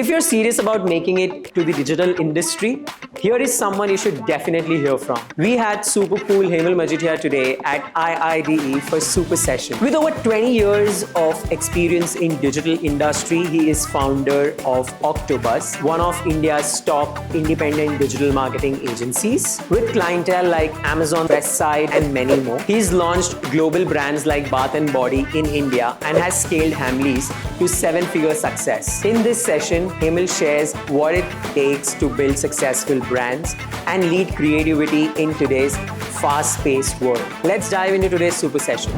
If you're serious about making it to the digital industry, here is someone you should definitely hear from. We had super cool Hemal Majithia today at IIDE for Super Session. With over 20 years of experience in digital industry, he is founder of Oktobuzz, one of India's top independent digital marketing agencies, with clientele like Amazon Westside and many more. He's launched global brands like Bath and Body in India and has scaled Hamleys to 7-figure success. In this session, Hemal shares what it takes to build successful brands and lead creativity in today's fast-paced world. Let's dive into today's super session.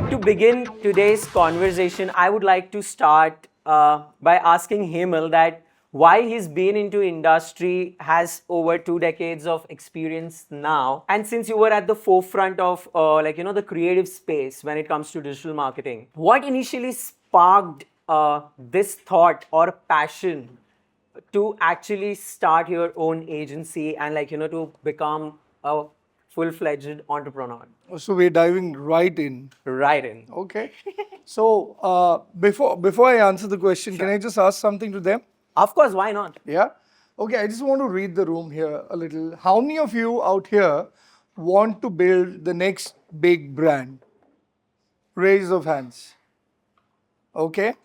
To begin today's conversation, I would like to start by asking Hemal that while he's been into industry, has over 2 decades of experience now, and since you were at the forefront of the creative space when it comes to digital marketing, what initially sparked this thought or passion to actually start your own agency and to become a full-fledged entrepreneur? So we're diving right in. Right in. Okay. So before I answer the question, can I just ask something to them? Of course, why not? Yeah. Okay, I just want to read the room here a little. How many of you out here want to build the next big brand? Raise of hands. Okay.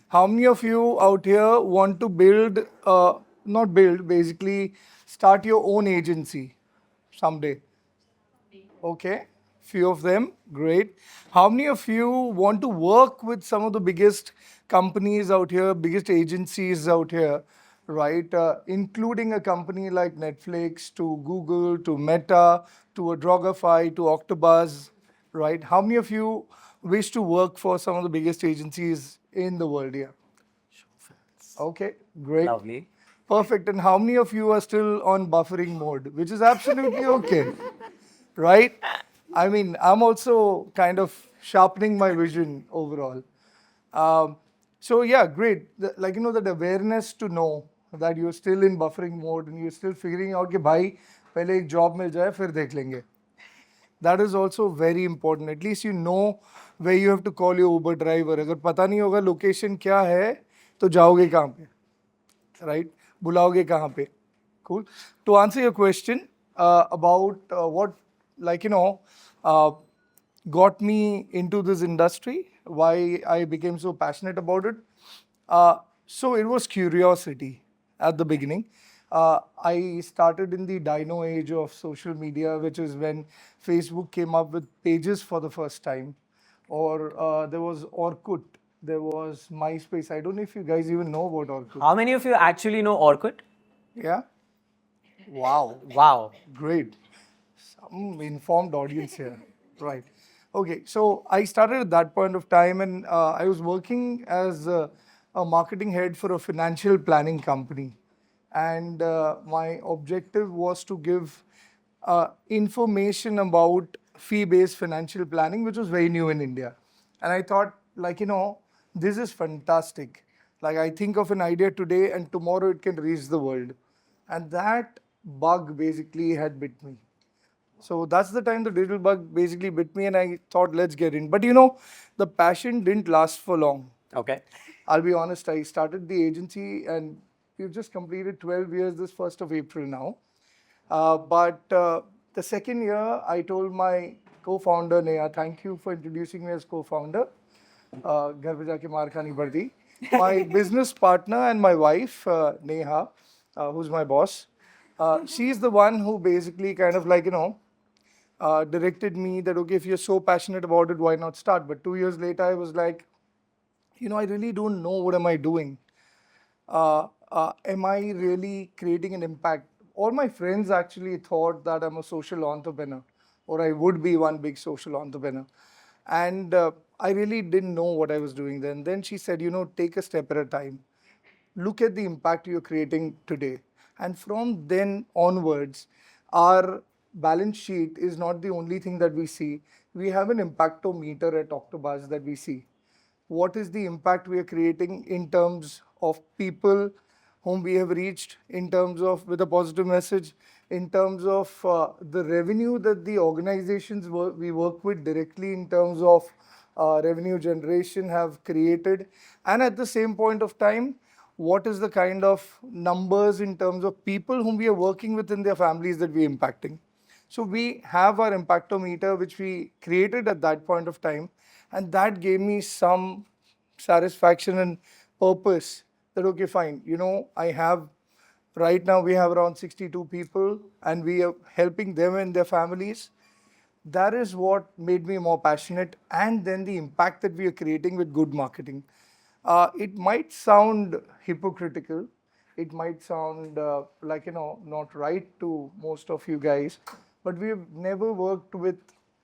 How many of you out here want to build, not build, basically start your own agency someday? Okay. Few of them. Great. How many of you want to work with some of the biggest companies out here, biggest agencies out here, right? Including a company like Netflix, to Google, to Meta, to Adrogafy, to Oktobuzz, right? How many of you wish to work for some of the biggest agencies in the world here? Okay, great. Lovely. Perfect. And how many of you are still on buffering mode, which is absolutely okay, right? I mean, I'm also kind of sharpening my vision overall. So yeah, great. That awareness to know that you're still in buffering mode and you're still figuring out कि भाई पहले एक job मिल जाए फिर देख लेंगे. That is also very important. At least you know where you have to call your Uber driver. अगर पता नहीं होगा location क्या है तो जाओगे कहाँ पे, right? बुलाओगे कहाँ पे? Cool. To answer your question about what got me into this industry, why I became so passionate about it. So it was curiosity at the beginning. I started in the dino age of social media, which is when Facebook came up with pages for the first time. Or there was Orkut, there was MySpace. I don't know if you guys even know about Orkut. How many of you actually know Orkut? Yeah? Wow. Wow. Great. Some informed audience here. Right. Okay, so I started at that point of time and I was working as a marketing head for a financial planning company. And my objective was to give information about fee-based financial planning, which was very new in India. And I thought, this is fantastic. Like, I think of an idea today and tomorrow it can reach the world. And that bug basically had bit me. So that's the time the digital bug basically bit me and I thought, let's get in. But the passion didn't last for long. Okay. I'll be honest, I started the agency and we've just completed 12 years this 1st of April now. But the second year, I told my co-founder, Neha, thank you for introducing me as co-founder. Ghar pe jaake maar khani paddi. My business partner and my wife, Neha, who's my boss, she's the one who basically kind of directed me that, okay, if you're so passionate about it, why not start? But 2 years later, I was like, I really don't know what am I doing. Am I really creating an impact? All my friends actually thought that I'm a social entrepreneur or I would be one big social entrepreneur. And I really didn't know what I was doing then. Then she said, take a step at a time. Look at the impact you're creating today. And from then onwards, our balance sheet is not the only thing that we see. We have an impactometer at Oktobuzz that we see. What is the impact we are creating in terms of people whom we have reached, in terms of with a positive message, in terms of the revenue that the organizations we work with directly in terms of revenue generation have created, and at the same point of time, what is the kind of numbers in terms of people whom we are working with in their families that we are impacting. So we have our impactometer, which we created at that point of time, and that gave me some satisfaction and purpose that, okay, fine, I have, right now we have around 62 people and we are helping them and their families. That is what made me more passionate. And then the impact that we are creating with good marketing. It might sound hypocritical. It might sound like, not right to most of you guys, but we've never worked with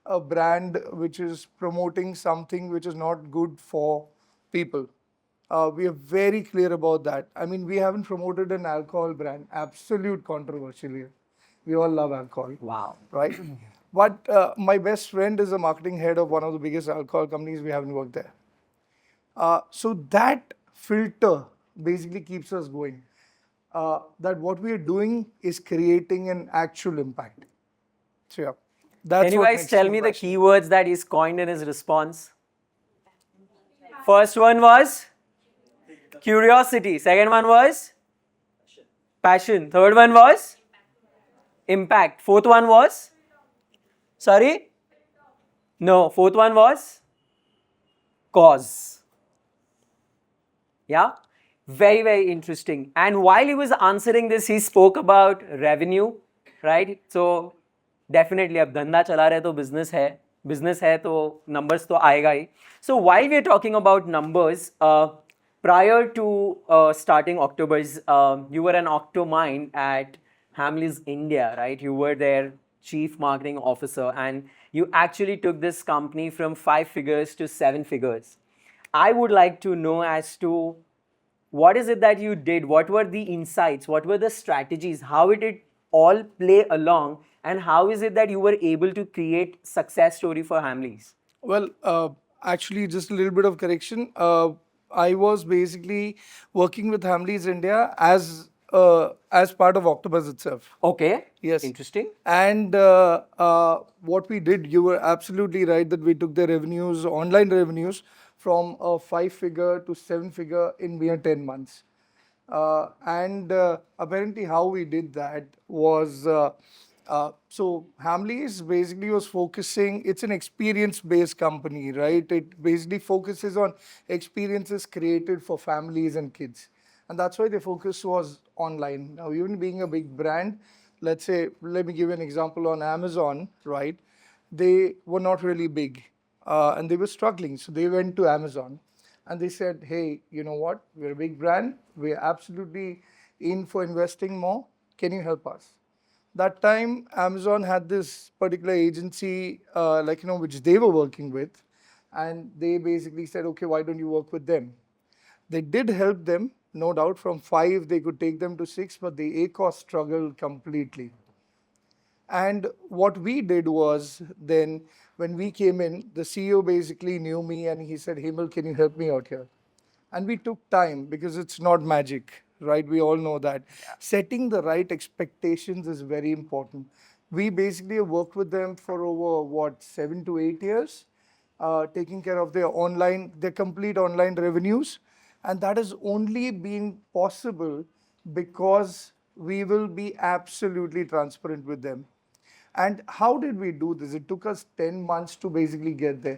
a brand which is promoting something which is not good for people. We are very clear about that. I mean, we haven't promoted an alcohol brand. Absolute controversial here. We all love alcohol. Wow. Right? But my best friend is a marketing head of one of the biggest alcohol companies. We haven't worked there. So that filter basically keeps us going. That what we are doing is creating an actual impact. So yeah, that's Can you what guys makes tell me the passionate. keywords that he's coined in his response? First one was curiosity. Second one was passion. Third one was impact. Fourth one was, sorry? No, fourth one was cause. Yeah? Very, very interesting. And while he was answering this, he spoke about revenue, right? So definitely, अब धंधा चला रहे तो business है तो numbers तो आएगा ही. So while we are talking about numbers, prior to starting Oktobuzz, you were an OktoMind at Hamleys India, right? You were their chief marketing officer, and you actually took this company from 5 figures to 7 figures. I would like to know as to what is it that you did? What were the insights? What were the strategies? How did it all play along? And how is it that you were able to create success story for Hamleys? Well, actually, just a little bit of correction. I was basically working with Hamleys India as part of Oktobuzz itself. Okay. Yes. Interesting. And what we did, you were absolutely right that we took the revenues, online revenues, from a 5-figure to 7-figure in mere 10 months. And apparently how we did that was, so Hamleys basically was focusing, it's an experience-based company, right? It basically focuses on experiences created for families and kids. And that's why the focus was online. Now, even being a big brand, let's say, let me give you an example on Amazon, right? They were not really big and they were struggling. So they went to Amazon and they said, hey, you know what? We're a big brand. We're absolutely in for investing more. Can you help us? That time, Amazon had this particular agency, which they were working with. And they basically said, okay, why don't you work with them? They did help them, no doubt. From 5, they could take them to 6, but the ACOS struggled completely. And what we did was then, when we came in, the CEO basically knew me and he said, Hemal, can you help me out here? And we took time because it's not magic, right? We all know that. Setting the right expectations is very important. We basically worked with them for over, 7 to 8 years, taking care of their complete online revenues. And that has only been possible because we will be absolutely transparent with them. And how did we do this? It took us 10 months to basically get there.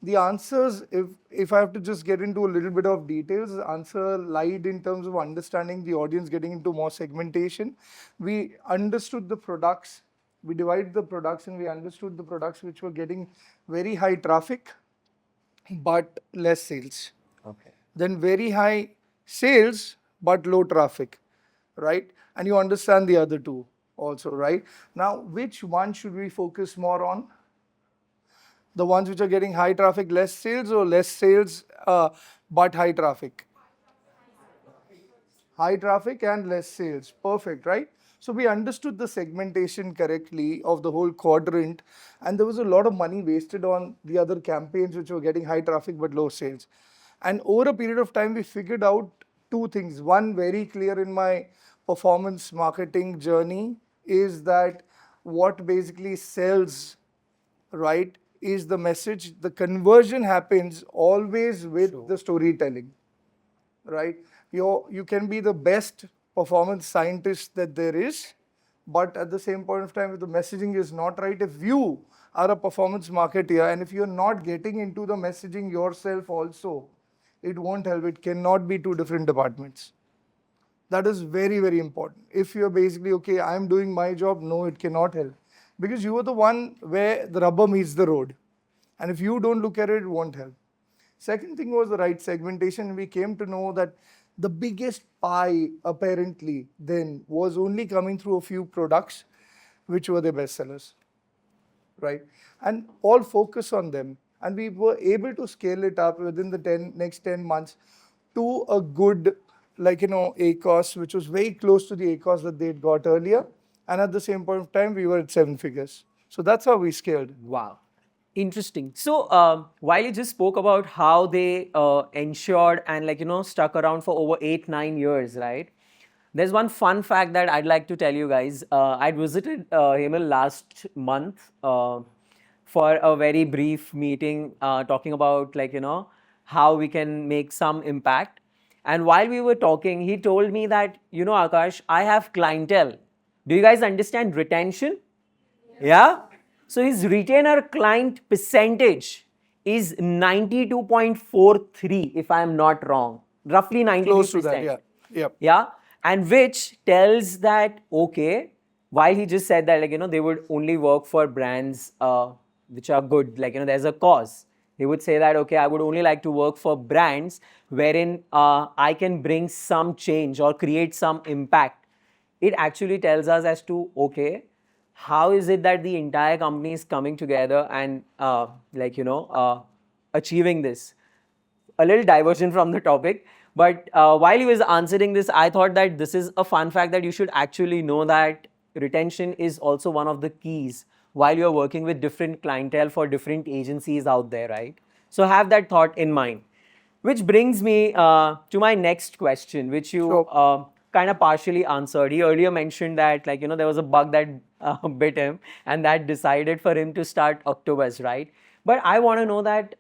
The answers, if I have to just get into a little bit of details, the answer lied in terms of understanding the audience, getting into more segmentation. We understood the products, we divided the products, and we understood the products which were getting very high traffic, but less sales. Okay. Then very high sales, but low traffic, right? And you understand the other two also, right? Now, which one should we focus more on? The ones which are getting high traffic, less sales, or less sales, but high traffic? High traffic and less sales. Perfect, right? So we understood the segmentation correctly of the whole quadrant, and there was a lot of money wasted on the other campaigns which were getting high traffic but low sales. And over a period of time, we figured out two things. One, very clear in my performance marketing journey, is that what basically sells, right, is the message. The conversion happens always with the storytelling, right? You can be the best performance scientist that there is, but at the same point of time, if the messaging is not right, if you are a performance marketer and if you're not getting into the messaging yourself also, it won't help. It cannot be two different departments. That is very, very important. If you're basically, okay, I'm doing my job, no, it cannot help. Because you are the one where the rubber meets the road. And if you don't look at it, it won't help. Second thing was the right segmentation. We came to know that the biggest pie, apparently, then was only coming through a few products, which were the best sellers, right? And all focus on them. And we were able to scale it up within the next 10 months to a good, ACOS, which was very close to the ACOS that they'd got earlier. And at the same point of time, we were at 7 figures. So that's how we scaled. Wow. Interesting. So while you just spoke about how they ensured and stuck around for over 8-9 years, right? There's one fun fact that I'd like to tell you guys. I'd visited Hemal last month for a very brief meeting talking about how we can make some impact. And while we were talking, he told me that, Akash, I have clientele. Do you guys understand retention? Yeah? So his retainer client percentage is 92.43, if I am not wrong. Roughly 92%. Close to that, yeah. Yep. Yeah? And which tells that, okay, while he just said that, they would only work for brands which are good, there's a cause. He would say that, okay, I would only like to work for brands wherein I can bring some change or create some impact. It actually tells us as to, okay, how is it that the entire company is coming together and achieving this? A little diversion from the topic, but while he was answering this, I thought that this is a fun fact that you should actually know, that retention is also one of the keys while you're working with different clientele for different agencies out there, right? So have that thought in mind. Which brings me to my next question, which you kind of partially answered. He earlier mentioned that there was a bug that bit him and that decided for him to start Oktobuzz, right? But I want to know that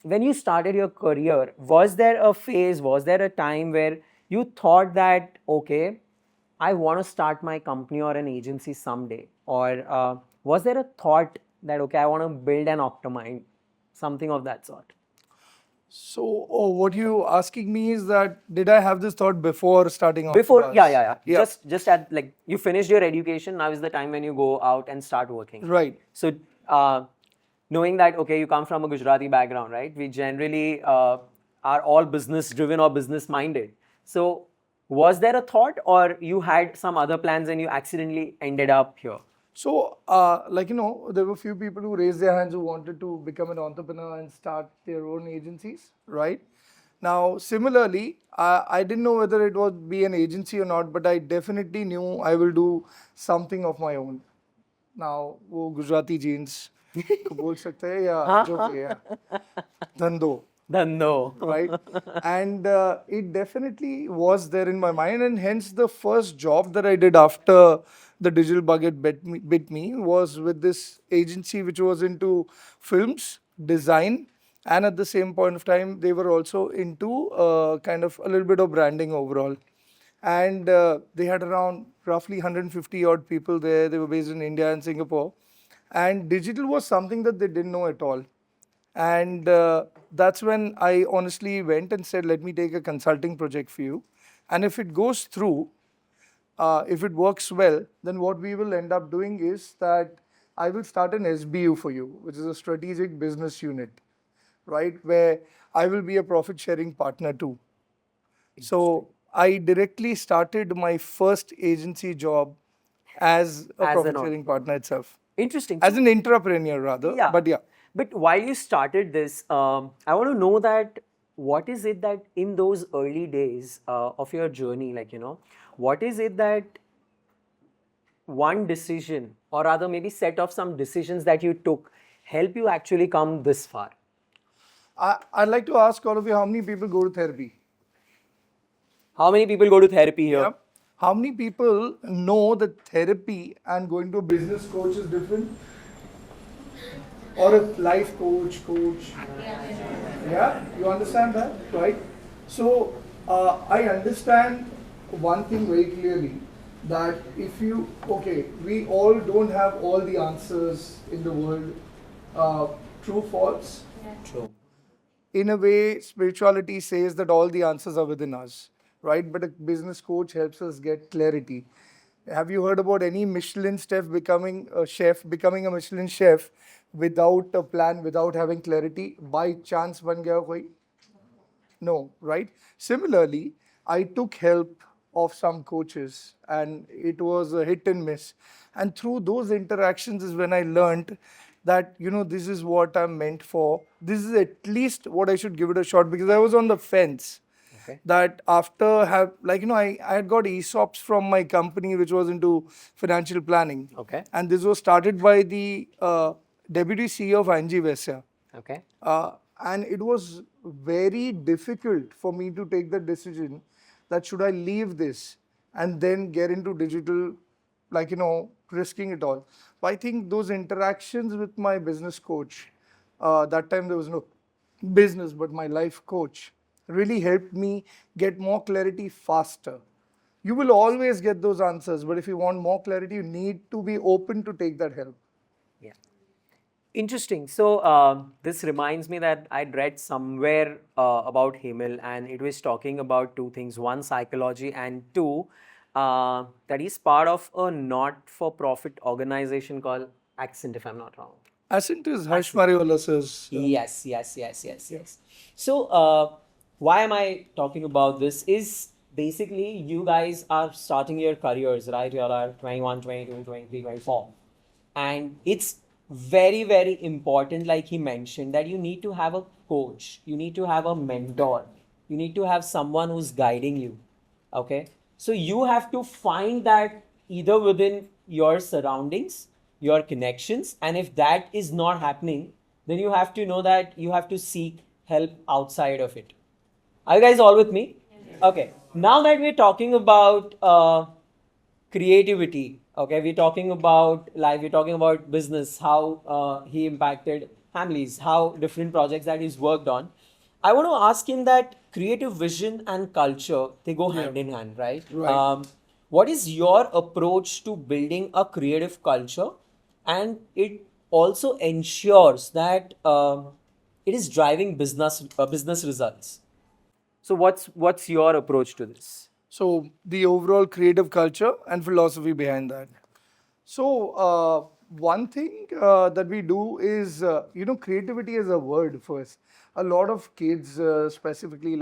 when you started your career, was there a phase, was there a time where you thought that, okay, I want to start my company or an agency someday? Or was there a thought that, okay, I want to build an OktoMind, something of that sort? So what you asking me is that, did I have this thought before starting off? Before, yeah. Just at you finished your education, now is the time when you go out and start working. Right. So knowing that, okay, you come from a Gujarati background, right? We generally are all business driven or business minded. So was there a thought, or you had some other plans and you accidentally ended up here? So, there were a few people who raised their hands who wanted to become an entrepreneur and start their own agencies, right? Now, similarly, I didn't know whether it would be an agency or not, but I definitely knew I will do something of my own. Now, वो Gujarati jeans को बोल सकते हैं या जो भी है, धंधो, right? And it definitely was there in my mind, and hence the first job that I did after the digital bug bit me was with this agency which was into films, design, and at the same point of time, they were also into kind of a little bit of branding overall. And they had around roughly 150 odd people there. They were based in India and Singapore. And digital was something that they didn't know at all. And that's when I honestly went and said, let me take a consulting project for you. And if it goes through, if it works well, then what we will end up doing is that I will start an SBU for you, which is a strategic business unit, right? Where I will be a profit sharing partner too. So I directly started my first agency job as a profit sharing partner itself. Interesting. As an entrepreneur rather, but yeah. But while you started this, I want to know that what is it that in those early days of your journey, what is it that one decision, or rather maybe set of some decisions that you took, help you actually come this far? I'd like to ask all of you, how many people go to therapy? How many people go to therapy here? Yep. How many people know that therapy and going to a business coach is different? Or a life coach? Yeah, you understand that, right? So I understand one thing very clearly, that if you, okay, we all don't have all the answers in the world, true, false. True. In a way, spirituality says that all the answers are within us, right? But a business coach helps us get clarity. Have you heard about any Michelin chef becoming a Michelin chef without a plan, without having clarity? By chance ban gaya koi? No, right? Similarly, I took help of some coaches and it was a hit and miss. And through those interactions is when I learned that, this is what I'm meant for. This is at least what I should give it a shot, because I was on the fence. Okay. That after I had got ESOPs from my company, which was into financial planning. Okay. And this was started by the deputy CEO of ING Vesya. Okay. And it was very difficult for me to take the decision that should I leave this and then get into digital, risking it all. But I think those interactions with my business coach, that time there was no business, but my life coach, really helped me get more clarity faster. You will always get those answers, but if you want more clarity, you need to be open to take that help. Yeah. Interesting. So this reminds me that I'd read somewhere about Hemal, and it was talking about two things: one, psychology, and two, that he's part of a not-for-profit organization called Accent, if I'm not wrong. Ascent is Harsh Mariola's. Yes. So, why am I talking about this? Is basically you guys are starting your careers, right? You all are 21, 22, 23, 24. And it's very, very important, like he mentioned, that you need to have a coach, you need to have a mentor, you need to have someone who's guiding you. Okay. So, you have to find that either within your surroundings, your connections, and if that is not happening, then you have to know that you have to seek help outside of it. Are you guys all with me? Yes. Okay. Now that we're talking about creativity, okay, we're talking about life, we're talking about business, how he impacted families, how different projects that he's worked on. I want to ask him that creative vision and culture, they go hand in hand, right? Right. What is your approach to building a creative culture, and it also ensures that it is driving business results? So what's your approach to this? So the overall creative culture and philosophy behind that. So one thing that we do is, creativity as a word first. A lot of kids, specifically,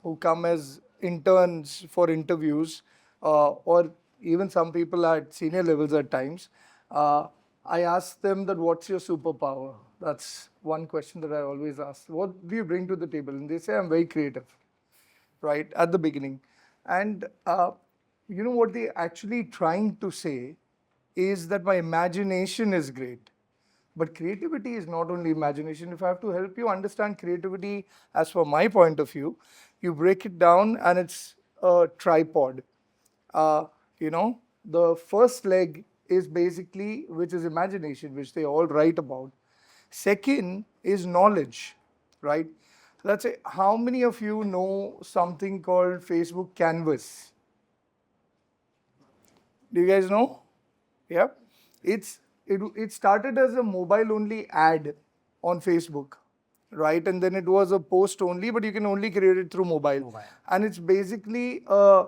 who come as interns for interviews, or even some people at senior levels at times, I ask them that, what's your superpower? That's one question that I always ask. What do you bring to the table? And they say, I'm very creative, right, at the beginning. And what they're actually trying to say is that my imagination is great. But creativity is not only imagination. If I have to help you understand creativity as from my point of view, you break it down and it's a tripod. The first leg is basically, which is imagination, which they all write about. Second is knowledge, right? Let's say, how many of you know something called Facebook Canvas? Do you guys know? Yeah. It started as a mobile only ad on Facebook, right? And then it was a post only, but you can only create it through mobile. And it's basically a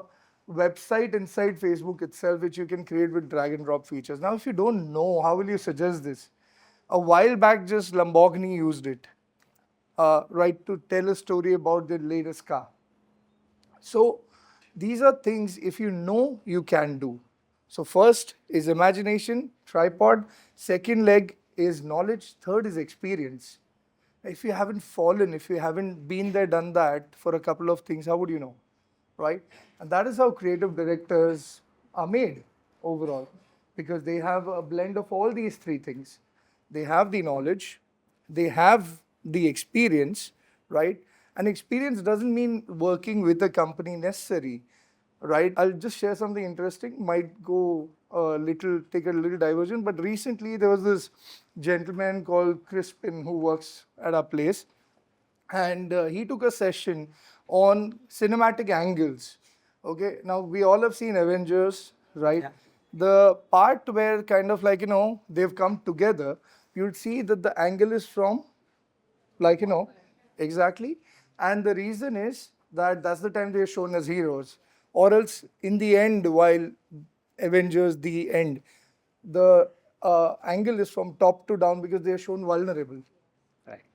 website inside Facebook itself, which you can create with drag and drop features. Now, if you don't know, how will you suggest this? A while back, just Lamborghini used it, right, to tell a story about their latest car. So these are things, if you know, you can do. So first is imagination, tripod. Second leg is knowledge. Third is experience. If you haven't fallen, if you haven't been there, done that for a couple of things, how would you know, right? And that is how creative directors are made overall, because they have a blend of all these three things. They have the knowledge, they have the experience, right? And experience doesn't mean working with a company necessary. right? I'll just share something interesting. Might go take a little diversion, but recently there was this gentleman called Crispin who works at our place, and he took a session on cinematic angles. Okay, now we all have seen Avengers, right? Yeah. The part where kind of like, they've come together, you'll see that the angle is from, like, exactly. And the reason is that that's the time they're shown as heroes. Or else, in the end, while Avengers, the end, the angle is from top to down because they're shown vulnerable.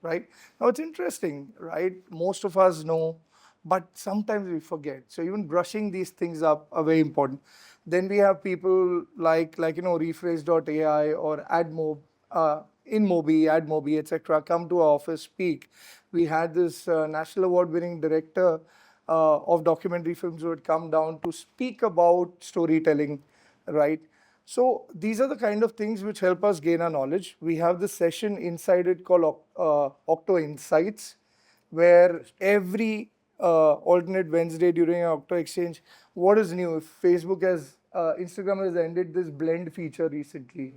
Right? Now it's interesting, right? Most of us know, but sometimes we forget. So even brushing these things up are very important. Then we have people like rephrase.ai or AdMob, InMobi, AdMobi, etc. come to our office, speak. We had this national award-winning director of documentary films who had come down to speak about storytelling, right? So these are the kind of things which help us gain our knowledge. We have this session inside it called Okto Insights, where every alternate Wednesday during our Okto Exchange, what is new? If Facebook Instagram has ended this blend feature recently,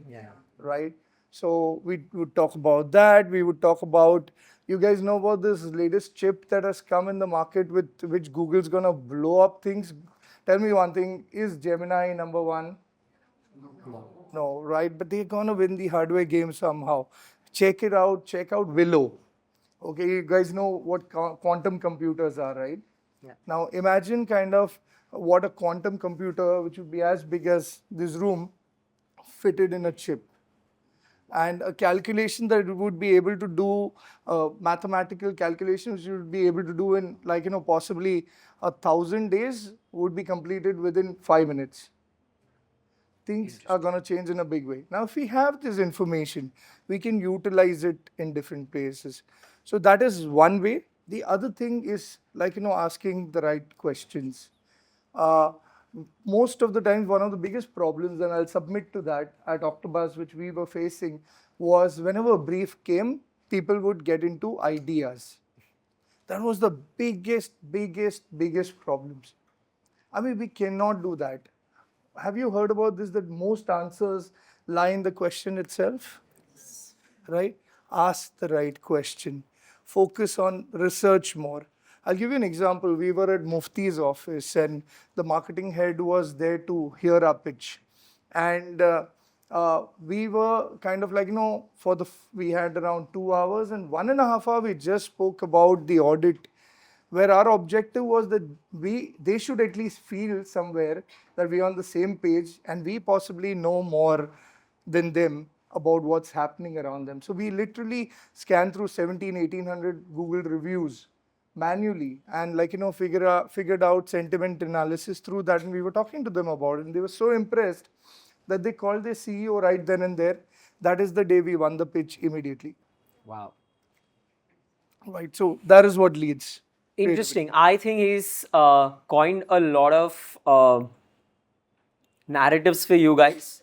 right? So we would talk about that. We would talk about, you guys know about this latest chip that has come in the market with which Google's gonna blow up things. Tell me one thing, is Gemini number one? No, right? But they're gonna win the hardware game somehow. Check it out. Check out Willow. Okay, you guys know what quantum computers are, right? Yeah. Now imagine kind of what a quantum computer, which would be as big as this room, fitted in a chip. And a calculation that it would be able to do, mathematical calculations you would be able to do in possibly 1,000 days would be completed within 5 minutes. Things are going to change in a big way. Now, if we have this information, we can utilize it in different places. So that is one way. The other thing is asking the right questions. Most of the times, one of the biggest problems, and I'll submit to that at Oktobuzz, which we were facing, was whenever a brief came, people would get into ideas. That was the biggest problems. I mean, we cannot do that. Have you heard about this, that most answers lie in the question itself? Right? Ask the right question. Focus on research more. I'll give you an example. We were at Mufti's office and the marketing head was there to hear our pitch. And we were kind of we had around 2 hours, and 1.5 hours we just spoke about the audit, where our objective was that they should at least feel somewhere that we are on the same page and we possibly know more than them about what's happening around them. So we literally scanned through 1,800 Google reviews manually and figured out sentiment analysis through that, and we were talking to them about it, and they were so impressed that they called their CEO right then and there. That is the day we won the pitch immediately. Wow. Right, so that is what leads. Interesting. I think he's coined a lot of narratives for you guys.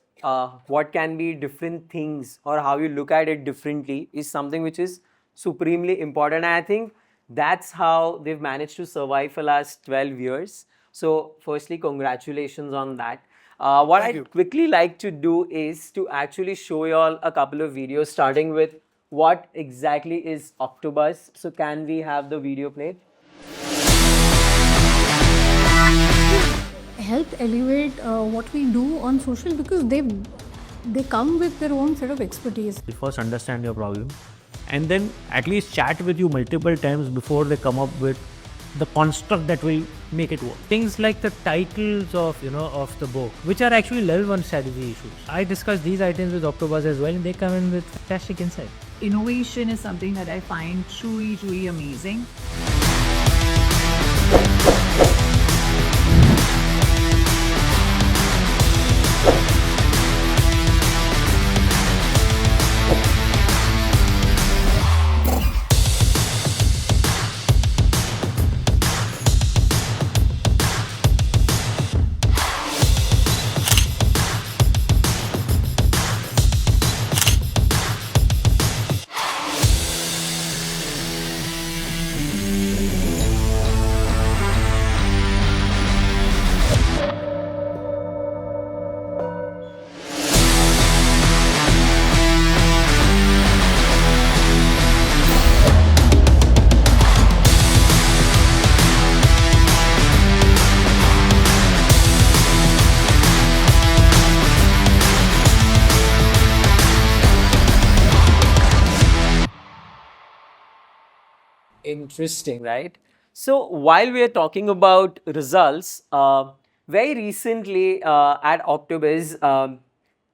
What can be different things or how you look at it differently is something which is supremely important. And I think that's how they've managed to survive for the last 12 years. So firstly, congratulations on that. What I'd quickly like to do is to actually show you all a couple of videos, starting with what exactly is Oktobuzz. So can we have the video played? Help elevate what we do on social, because they come with their own set of expertise. First understand your problem and then at least chat with you multiple times before they come up with the construct that will make it work. Things like the titles of the book, which are actually level 1 strategy issues. I discuss these items with Oktobuzz as well, and they come in with fantastic insight. Innovation is something that I find truly amazing. Interesting, right? So while we are talking about results, very recently at Oktobuzz,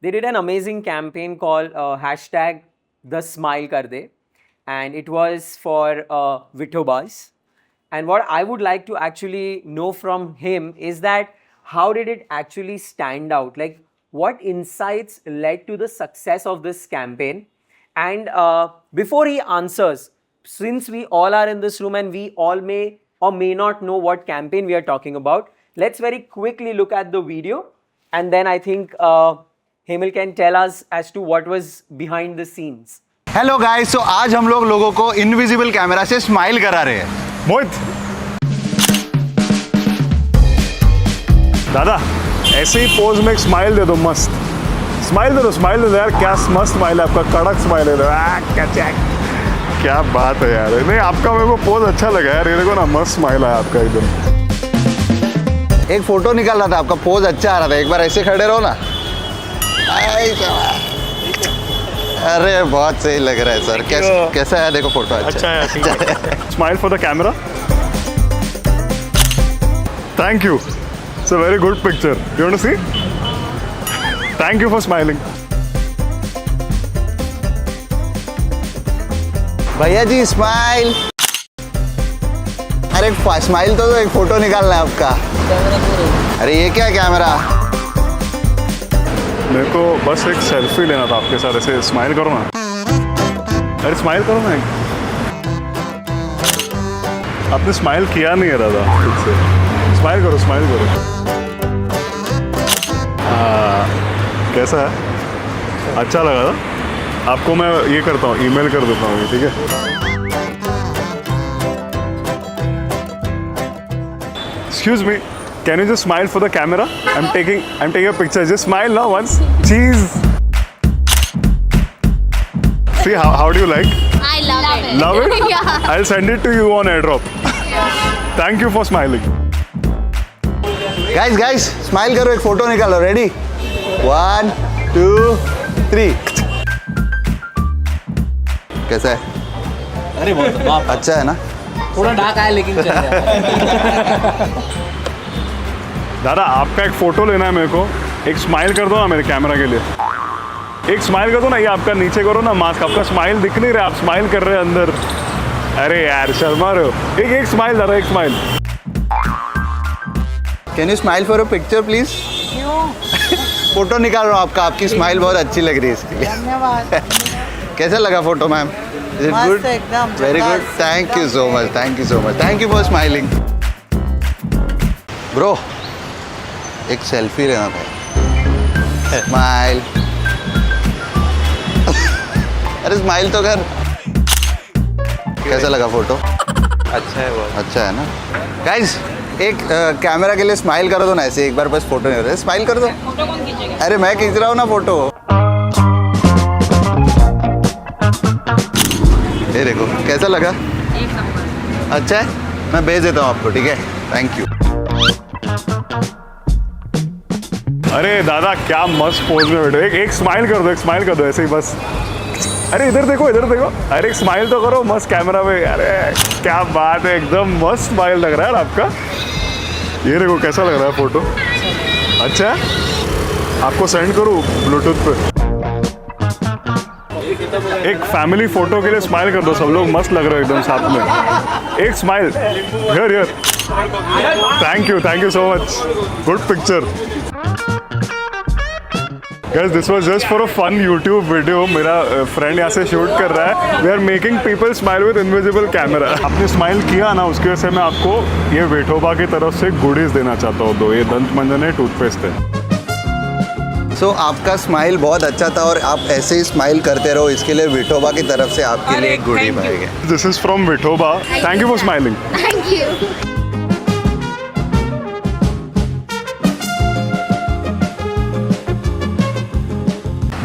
they did an amazing campaign called hashtag the Smile Kar De, and it was for Vitobuzz. And what I would like to actually know from him is that how did it actually stand out? Like, what insights led to the success of this campaign? And before he answers, since we all are in this room and we all may or may not know what campaign we are talking about, let's very quickly look at the video. And then I think Hemal can tell us as to what was behind the scenes. Hello guys, तो आज हम लोगों को invisible camera से smile करा रहे हैं। मोहित दादा, ऐसे ही पोज में एक स्माइल दे दो, मस्त स्माइल दे दो यार। क्या मस्त स्माइल है आपका, कड़क स्माइल है। क्या बात है यार। नहीं, आपका मेरे को पोज अच्छा लगा यार, ये देखो ना, मस्त स्माइल है आपका एकदम। एक फोटो निकाल रहा था, आपका पोज अच्छा आ रहा था, एक बार ऐसे खड़े रहो ना। अरे बहुत सही लग रहा है सर। कैसा है, देखो फोटो अच्छा है। Smile for the camera. Thank you, it's a very good picture. You want to see? Thank you for smiling. भैया जी स्माइल। अरे स्माइल तो एक फोटो निकालना है आपका। अरे ये क्या कैमरा? मेरे को बस एक सेल्फी लेना था आपके साथ, ऐसे स्माइल करो ना। अरे स्माइल करो ना। आपने स्माइल किया नहीं है दादा खुद से। स्माइल करो, स्माइल करो। कैसा है? अच्छा लगा था आपको? मैं ये करता हूँ, ईमेल कर देता हूँ, ठीक है? Excuse me, can you just smile for the camera? I'm taking a picture. Just smile now once. Cheese. See how do you like? I love it. Love it? Yeah. I'll send it to you on airdrop. Thank you for smiling. Guys smile करो, एक photo निकालो। Ready? 1 2 3। कैसा है? अरे बहुत अच्छा है ना? थोड़ा डार्क आया लेकिन चल रहा है। दादा, आपका एक फोटो लेना है मेरे को। एक स्माइल कर दो ना मेरे कैमरा के लिए। एक स्माइल कर दो ना। ये आपका नीचे करो ना मास्क, आपका स्माइल दिख नहीं रहा, आप स्माइल कर रहे हैं अंदर। अरे यार शर्मा रहे हो। एक स्माइल दादा, एक smile. Can you smile for a picture please? Photo निकाल रहा हूँ आपका, आपकी स्माइल बहुत अच्छी लग रही है इसके लिए। धन्यवाद। कैसा लगा photo ma'am? Is it good? एकदम very good. Thank you so much, thank you so much, thank you for smiling. Bro, एक सेल्फी लेना था। स्माइल। अरे स्माइल तो कर। कैसा लगा फोटो? अच्छा है बहुत। अच्छा है ना? गाइस एक कैमरा के लिए स्माइल कर दो ना, ऐसे एक बार बस फोटो नहीं हो रहा है, स्माइल कर दो। फोटो कौन खींचेगा? अरे मैं खींच रहा हूँ ना फोटो। ये देखो कैसा लगा? एक नंबर। अच्छा है, मैं भेज देता हूँ आपको, ठीक है? Thank you. अरे दादा, क्या मस्त पोज में बैठे। एक स्माइल कर दो, एक स्माइल कर दो ऐसे ही बस। अरे इधर देखो, इधर देखो। अरे एक स्माइल तो करो मस्त कैमरा में। अरे क्या बात है, एकदम मस्त स्माइल लग रहा है आपका। ये देखो कैसा लग रहा है फोटो। अच्छा है, आपको सेंड करूँ ब्लूटूथ पे? एक फैमिली फोटो के लिए स्माइल कर दो, सब लोग मस्त लग रहे हो एकदम साथ में। एक smile. Here. Thank you so much. Good picture. Guys, this was just for a fun YouTube video. मेरा फ्रेंड यहाँ से शूट कर रहा है। We are making people smile with invisible camera. आपने स्माइल किया ना, उसकी वजह से मैं आपको ये वेठोबा की तरफ से गुडीज देना चाहता हूँ। दो ये दंत मंजन है, टूथपेस्ट है। सो आपका स्माइल बहुत अच्छा था और आप ऐसे ही स्माइल करते रहो। इसके लिए विठोबा की तरफ से आपके लिए एक गुडी बैग है। This is from Vithoba. Thank you for smiling. Thank you.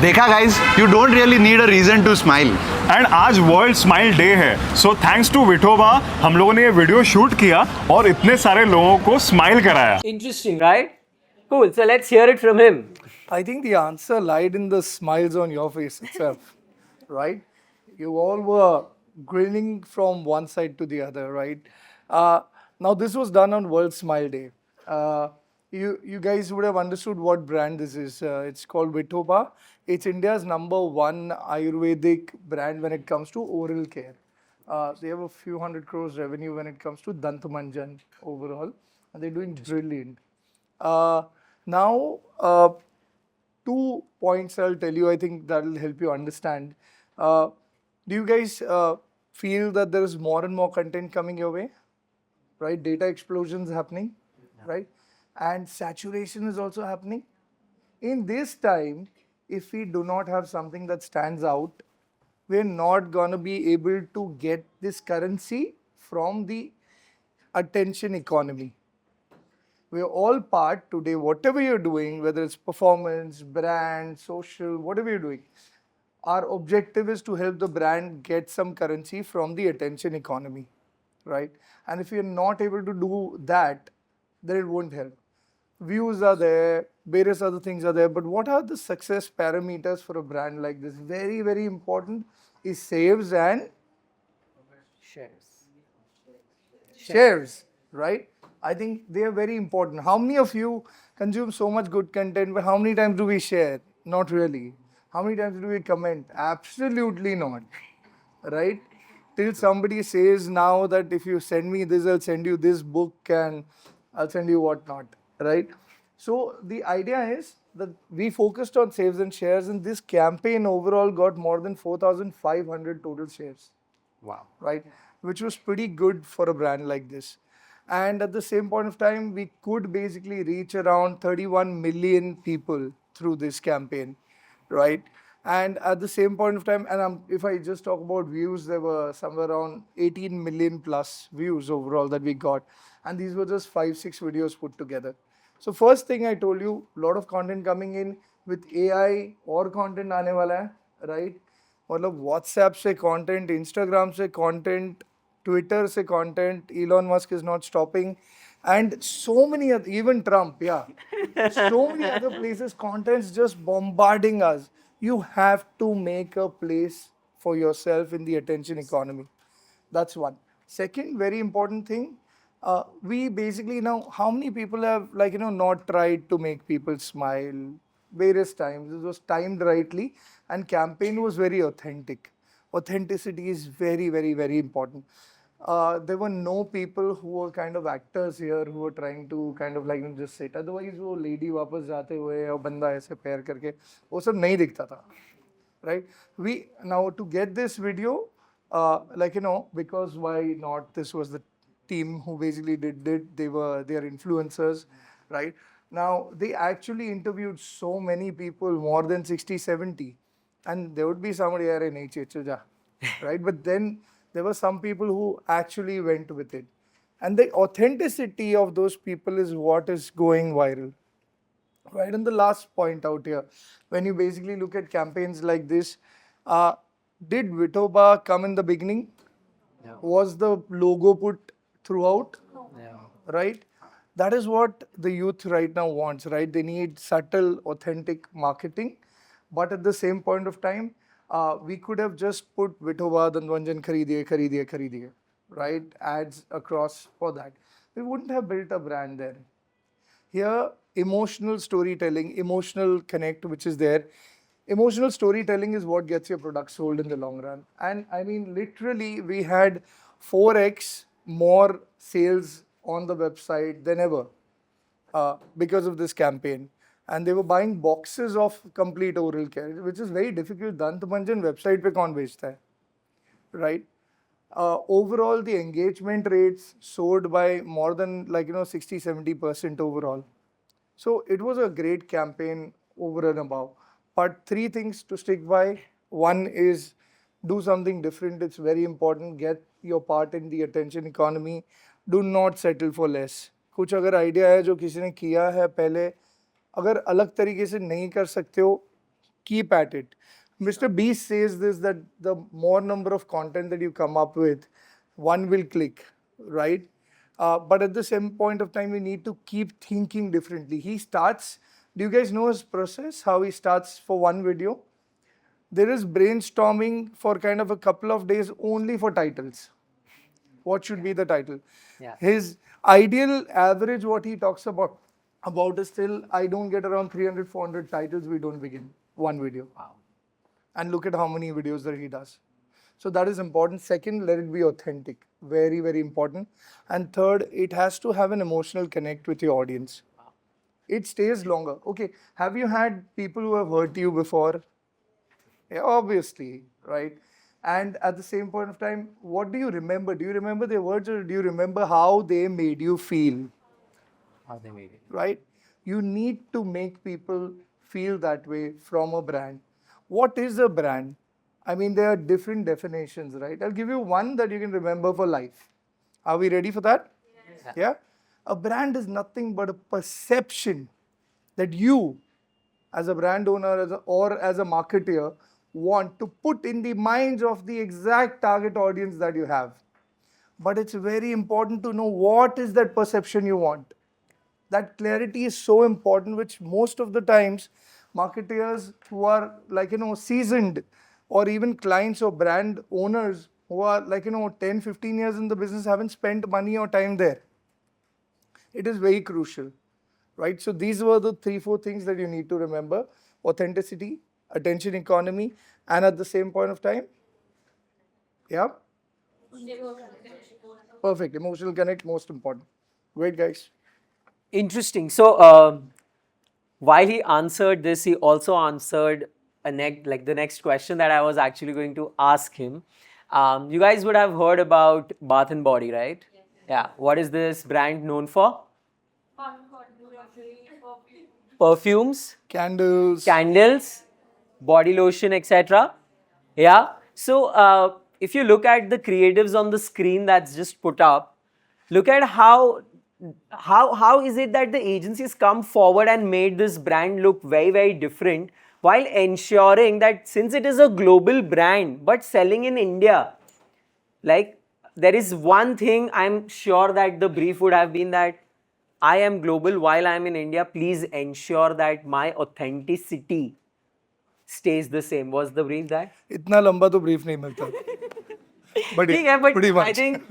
देखा guys, you don't really need a reason to smile. And आज वर्ल्ड स्माइल डे है, सो थैंक्स टू विठोबा हम लोगों ने ये वीडियो शूट किया और इतने सारे लोगों को स्माइल कराया। Interesting, right? Cool. So let's hear it from him. I think the answer lied in the smiles on your face itself, right? You all were grinning from one side to the other, right? Now this was done on World Smile Day. You guys would have understood what brand this is. It's called Vithoba. It's India's #1 Ayurvedic brand when it comes to oral care. They have a few hundred crores revenue when it comes to Dantmanjan overall, and they're doing brilliant. Now, 2 points I'll tell you. I think that will help you understand. Do you guys feel that there is more and more content coming your way? Right? Data explosions happening, right? And saturation is also happening. In this time, if we do not have something that stands out, we're not going to be able to get this currency from the attention economy. We're all part today, whatever you're doing, whether it's performance, brand, social, whatever you're doing, our objective is to help the brand get some currency from the attention economy, right? And if you're not able to do that, then it won't help. Views are there, various other things are there, but what are the success parameters for a brand like this? Very, very important is saves and shares, right? I think they are very important. How many of you consume so much good content, but how many times do we share? Not really. How many times do we comment? Absolutely not, right? Till somebody says now that if you send me this, I'll send you this book and I'll send you whatnot, right? So the idea is that we focused on saves and shares, and this campaign overall got more than 4,500 total shares. Wow. Right? Which was pretty good for a brand like this. And at the same point of time, we could basically reach around 31 million people through this campaign, right? And at the same point of time, and if I just talk about views, there were somewhere around 18 million plus views overall that we got. And these were just 5-6 videos put together. So first thing I told you, a lot of content coming in with AI or content aane wala hai, right? मतलब WhatsApp से content, Instagram से content, Twitter से content, Elon Musk is not stopping, and so many other, even Trump, yeah, so many other places, content's just bombarding us. You have to make a place for yourself in the attention economy. That's one. Second, very important thing, we basically now, how many people have not tried to make people smile various times? It was timed rightly, and campaign was very authentic. Authenticity is very, very, very important. There were no people who were kind of actors here who were trying to kind of just sit. Otherwise, वो lady वापस जाते हुए और बंदा ऐसे पैर करके वो सब नहीं दिखता था, right? We now to get this video, because why not? This was the team who basically did it. They are influencers, right? Now they actually interviewed so many people, more than 60, 70, and there would be somebody here in HHJ, right? But then there were some people who actually went with it. And the authenticity of those people is what is going viral. Right? And the last point out here, when you basically look at campaigns like this, did Vithoba come in the beginning? Yeah. Was the logo put throughout? Yeah. Right? That is what the youth right now wants, right? They need subtle, authentic marketing. But at the same point of time, we could have just put Vithoba, Dantmanjan, Kharidiye, right? Ads across for that. We wouldn't have built a brand there. Here, emotional storytelling, emotional connect, which is there. Emotional storytelling is what gets your product sold in the long run. And I mean, literally, we had 4x more sales on the website than ever because of this campaign. And they were buying boxes of complete oral care, which is very difficult. Dantmanjan website pe kaun bechta hai, right? Overall, the engagement rates soared by more than 60-70% overall. So it was a great campaign over and above. But 3 things to stick by. One is do something different. It's very important. Get your part in the attention economy. Do not settle for less. कुछ अगर idea है जो किसी ने किया है पहले, अगर अलग तरीके से नहीं कर सकते हो, keep at it. Mr. Beast says this, that the more number of content that you come up with, one will click, right? But at the same point of time, we need to keep thinking differently. He starts, do you guys know his process, how he starts for one video? there is brainstorming for kind of a couple of days only for titles. What should be the title? Yeah. His ideal average, what he talks about is still, I don't get around 300, 400 titles, we don't begin one video. Wow. And look at how many videos that he does. So that is important. Second, let it be authentic. Very, very important. And third, it has to have an emotional connect with your audience. It stays longer. Okay, have you had people who have hurt you before? Yeah, obviously, right? And at the same point of time, what do you remember? Do you remember their words or do you remember how they made you feel? How they made it. Right? You need to make people feel that way from a brand. What is a brand? I mean, there are different definitions, right? I'll give you one that you can remember for life. Are we ready for that? Yes. Yeah? A brand is nothing but a perception that you, as a brand owner or as a marketer, want to put in the minds of the exact target audience that you have. But it's very important to know what is that perception you want. That clarity is so important, which most of the times marketers who are seasoned, or even clients or brand owners who are 10, 15 years in the business haven't spent money or time there. It is very crucial, right? So these were the 3-4 things that you need to remember: authenticity, attention economy, and at the same point of time, yeah, perfect, emotional connect, most important. Great, guys. Interesting. So while he answered this, he also answered the next question that I was actually going to ask him. You guys would have heard about Bath and Body, right? Yes. Yeah. What is this brand known for? Perfumes, Candles, body lotion, etc. Yeah. So if you look at the creatives on the screen that's just put up, look at how is it that the agencies come forward and made this brand look very, very different, while ensuring that since it is a global brand but selling in India, there is one thing I'm sure that the brief would have been that I am global while I'm in India, please ensure that my authenticity stays the same. Was the brief that? इतना लंबा तो brief नहीं मिलता. But pretty much. I think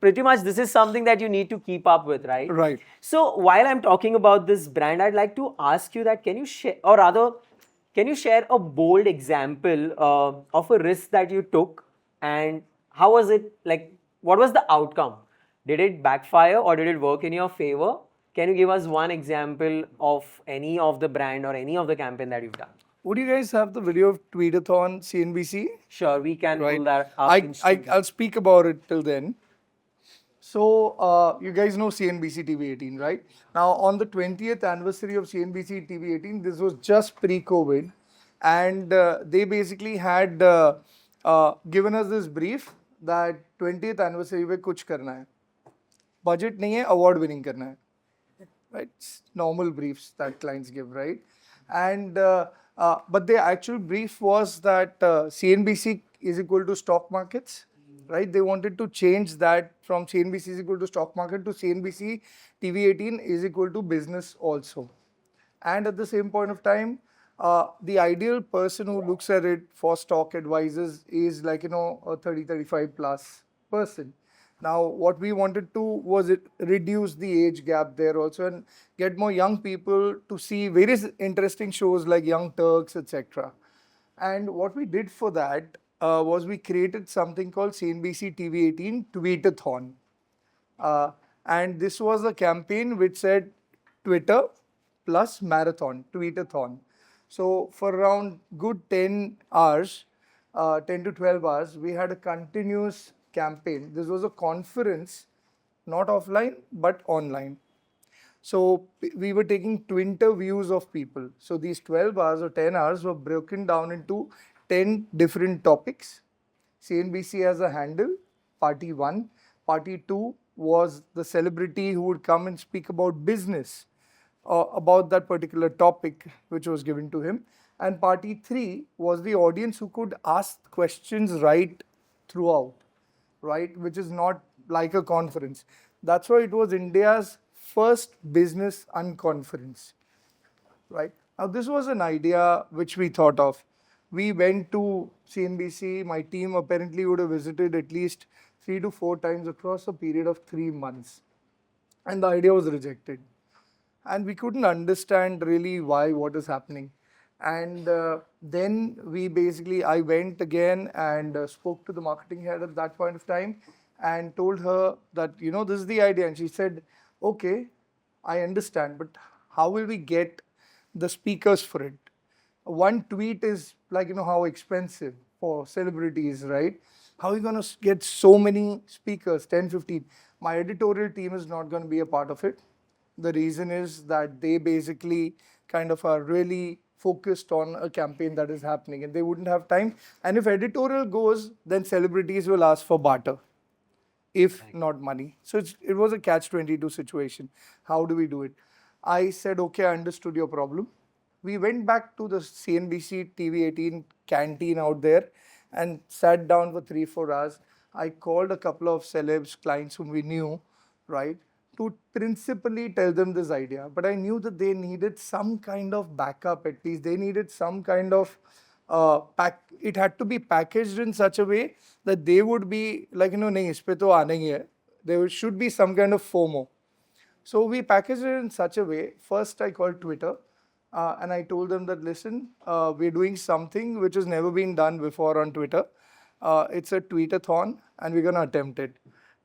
pretty much this is something that you need to keep up with, right? Right. So while I'm talking about this brand, I'd like to ask you that can you share a bold example of a risk that you took, and how was it, what was the outcome? Did it backfire or did it work in your favor? Can you give us one example of any of the brand or any of the campaign that you've done? Would you guys have the video of Tweetathon CNBC? Sure, we can Right. pull that up. I'll speak about it till then. So you guys know CNBC TV18, right? Now on the 20th anniversary of CNBC TV18, this was just pre-COVID, and they basically had given us this brief that 20th anniversary में कुछ करना है. Budget नहीं है, award winning करना है. Right? It's normal briefs that clients give, right? And but the actual brief was that CNBC is equal to stock markets, right? They wanted to change that from CNBC is equal to stock market to CNBC TV18 is equal to business also. And at the same point of time, the ideal person who looks at it for stock advisors is a 30, 35 plus person. Now, what we wanted to was reduce the age gap there also and get more young people to see various interesting shows like Young Turks, etc. And what we did for that was we created something called CNBC TV18 Tweetathon. And this was a campaign which said Twitter plus marathon, Tweetathon. So for around good 10 hours, 10 to 12 hours, we had a continuous campaign. This was a conference, not offline, but online. So we were taking Twitter views of people. So these 12 hours or 10 hours were broken down into 10 different topics. CNBC as a handle, party 1. Party 2 was the celebrity who would come and speak about business, about that particular topic which was given to him. And party 3 was the audience who could ask questions right throughout, right, which is not like a conference. That's why it was India's first business unconference, right? Now, this was an idea which we thought of. We went to CNBC. My team apparently would have visited at least 3 to 4 times across a period of 3 months. And the idea was rejected. And we couldn't understand really why, what is happening. And then I went again and spoke to the marketing head at that point of time and told her that, this is the idea. And she said, okay, I understand, but how will we get the speakers for it? One tweet is like, how expensive for celebrities, right? How are you going to get so many speakers, 10, 15? My editorial team is not going to be a part of it. The reason is that they basically kind of are really focused on a campaign that is happening and they wouldn't have time. And if editorial goes, then celebrities will ask for barter, if not money. So it was a catch-22 situation. How do we do it? I said, okay, I understood your problem. We went back to the CNBC TV18 canteen out there and sat down for 3-4 hours. I called a couple of celebs, clients whom we knew, right, to principally tell them this idea. But I knew that they needed some kind of backup at least. They needed some kind of it had to be packaged in such a way that they would be like, nahin, is pe to aana hi hai. There should be some kind of FOMO. So we packaged it in such a way. First, I called Twitter and I told them that, listen, we're doing something which has never been done before on Twitter. It's a tweetathon and we're going to attempt it.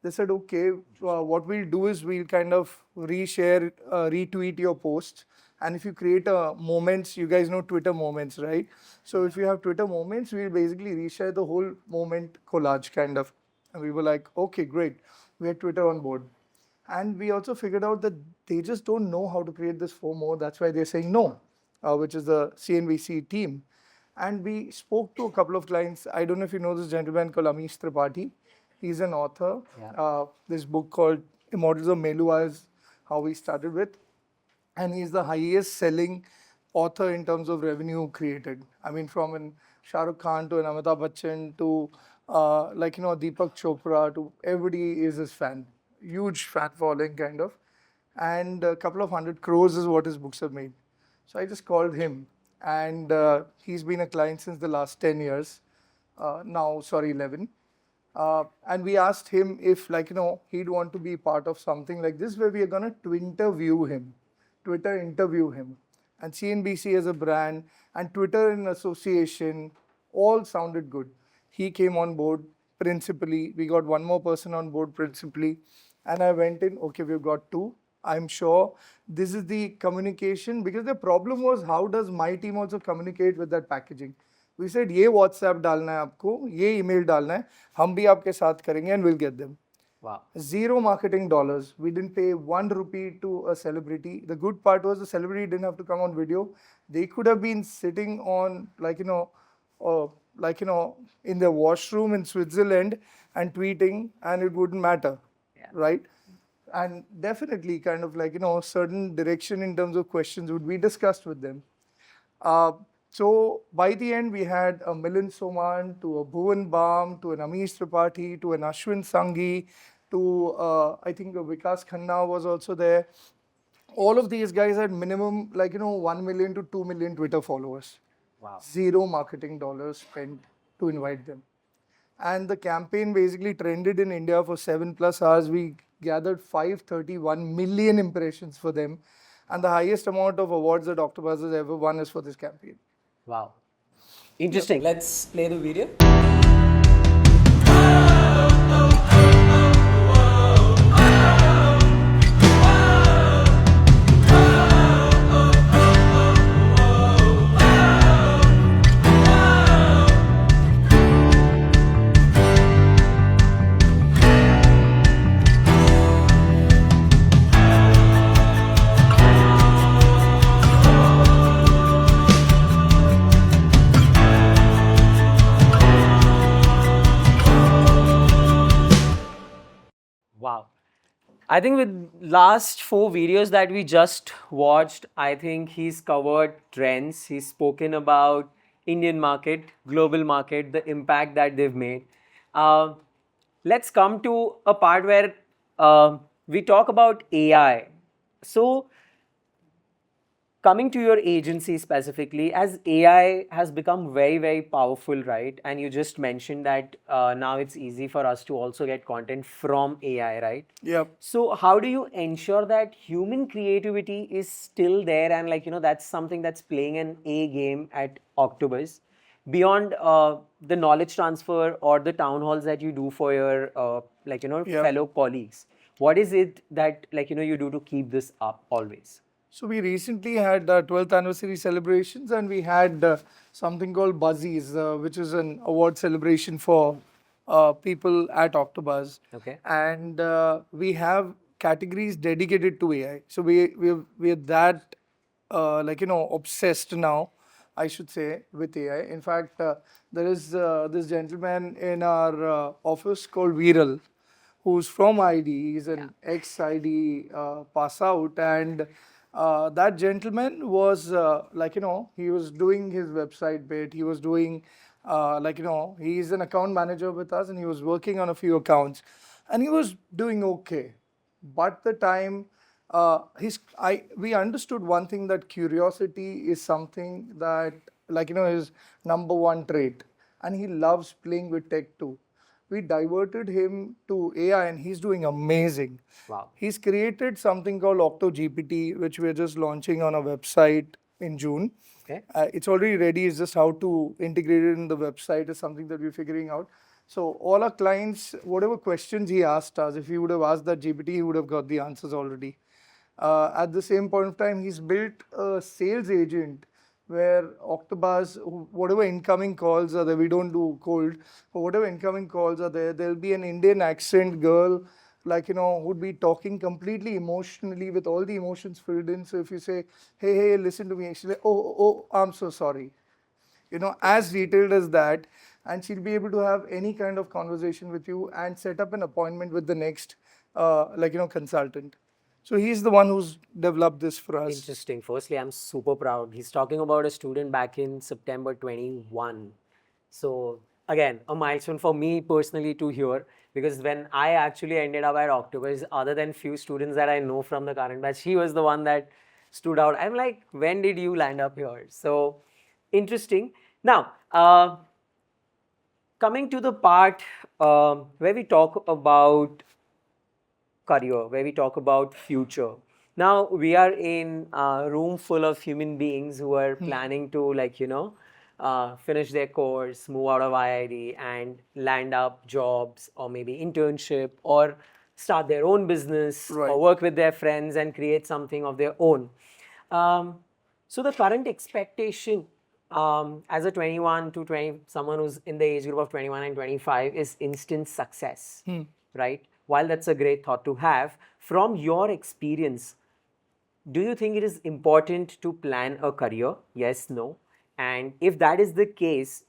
They said, okay, what we'll do is we'll kind of reshare, retweet your posts. And if you create moments, you guys know Twitter moments, right? So if you have Twitter moments, we'll basically reshare the whole moment collage kind of. And we were like, okay, great. We had Twitter on board. And we also figured out that they just don't know how to create this FOMO. That's why they're saying no, which is the CNBC team. And we spoke to a couple of clients. I don't know if you know this gentleman called Amish Tripathi. He's an author. Yeah. This book called Immortals of Melua is how we started with. And he's the highest selling author in terms of revenue created. I mean, from an Shah Rukh Khan to an Amitabh Bachchan to Deepak Chopra to everybody is his fan. Huge fan following kind of. And a couple of 100 crores is what his books have made. So I just called him. And he's been a client since the last 10 years. 11. And we asked him if, he'd want to be part of something like this where we are going to Twitter interview him. And CNBC as a brand and Twitter in association all sounded good. He came on board principally. We got one more person on board principally. And I went in, okay, we've got 2. I'm sure this is the communication because the problem was how does my team also communicate with that packaging? We said, ये WhatsApp डालना है आपको, ये email डालना है, हम भी आपके साथ करेंगे and we'll get them. Wow. 0 marketing dollars. We didn't pay 1 rupee to a celebrity. The good part was the celebrity didn't have to come on video. They could have been sitting on in their washroom in Switzerland and tweeting and it wouldn't matter, right? And definitely kind of certain direction in terms of questions would be discussed with them. So by the end, we had a Milind Soman to a Bhuvan Bam to an Amish Tripathi to an Ashwin Sanghi to I think Vikas Khanna was also there. All of these guys had minimum 1 million to 2 million Twitter followers. Wow. 0 marketing dollars spent to invite them. And the campaign basically trended in India for 7+ hours. We gathered 531 million impressions for them. And the highest amount of awards that Oktobuzz has ever won is for this campaign. Wow. Interesting. Let's play the video. Wow. I think with last 4 videos that we just watched, I think he's covered trends. He's spoken about Indian market, global market, the impact that they've made. Let's come to a part where we talk about AI. So coming to your agency specifically, as AI has become very, very powerful, right? And you just mentioned that now it's easy for us to also get content from AI, right? Yep. So how do you ensure that human creativity is still there, and like, that's something that's playing an A game at Oktobuzz beyond the knowledge transfer or the town halls that you do for your Yep. fellow colleagues? What is it that you do to keep this up always? So we recently had 12th anniversary celebrations, and we had something called Buzzies, which is an award celebration for people at Oktobuzz. Okay. And we have categories dedicated to AI. So we're that obsessed now, I should say, with AI. In fact, there is this gentleman in our office called Viral, who's from IIDE. He's an ex-IIDE pass out, and that gentleman was he was doing his website bit. He was doing he's an account manager with us, and he was working on a few accounts, and he was doing okay. But the time we understood one thing, that curiosity is something that his number one trait, and he loves playing with tech too. We diverted him to AI, and he's doing amazing. Wow. He's created something called OktoGPT, which we're just launching on our website in June. Okay. It's already ready. It's just how to integrate it in the website is something that we're figuring out. So all our clients, whatever questions he asked us, if he would have asked that GPT, he would have got the answers already. At the same point of time, he's built a sales agent where Oktobuzz, whatever incoming calls are there, we don't do cold, but whatever incoming calls are there, there'll be an Indian accent girl, who'd be talking completely emotionally with all the emotions filled in. So if you say, hey, listen to me, she'll say, oh, I'm so sorry. As detailed as that, and she'll be able to have any kind of conversation with you and set up an appointment with the next, consultant. So he's the one who's developed this for us. Interesting. Firstly, I'm super proud. He's talking about a student back in September 21. So again, a milestone for me personally to hear, because when I actually ended up at Oktobuzz, other than few students that I know from the current batch, he was the one that stood out. I'm like, when did you land up here? So interesting. Now, coming to the part where we talk about career, where we talk about future. Now we are in a room full of human beings who are planning to finish their course, move out of IID and land up jobs or maybe internship or start their own business or work with their friends and create something of their own. So the current expectation as a 21 to 20, someone who's in the age group of 21 and 25 is instant success, right? While that's a great thought to have, from your experience, do you think it is important to plan a career? Yes, no? And if that is the case,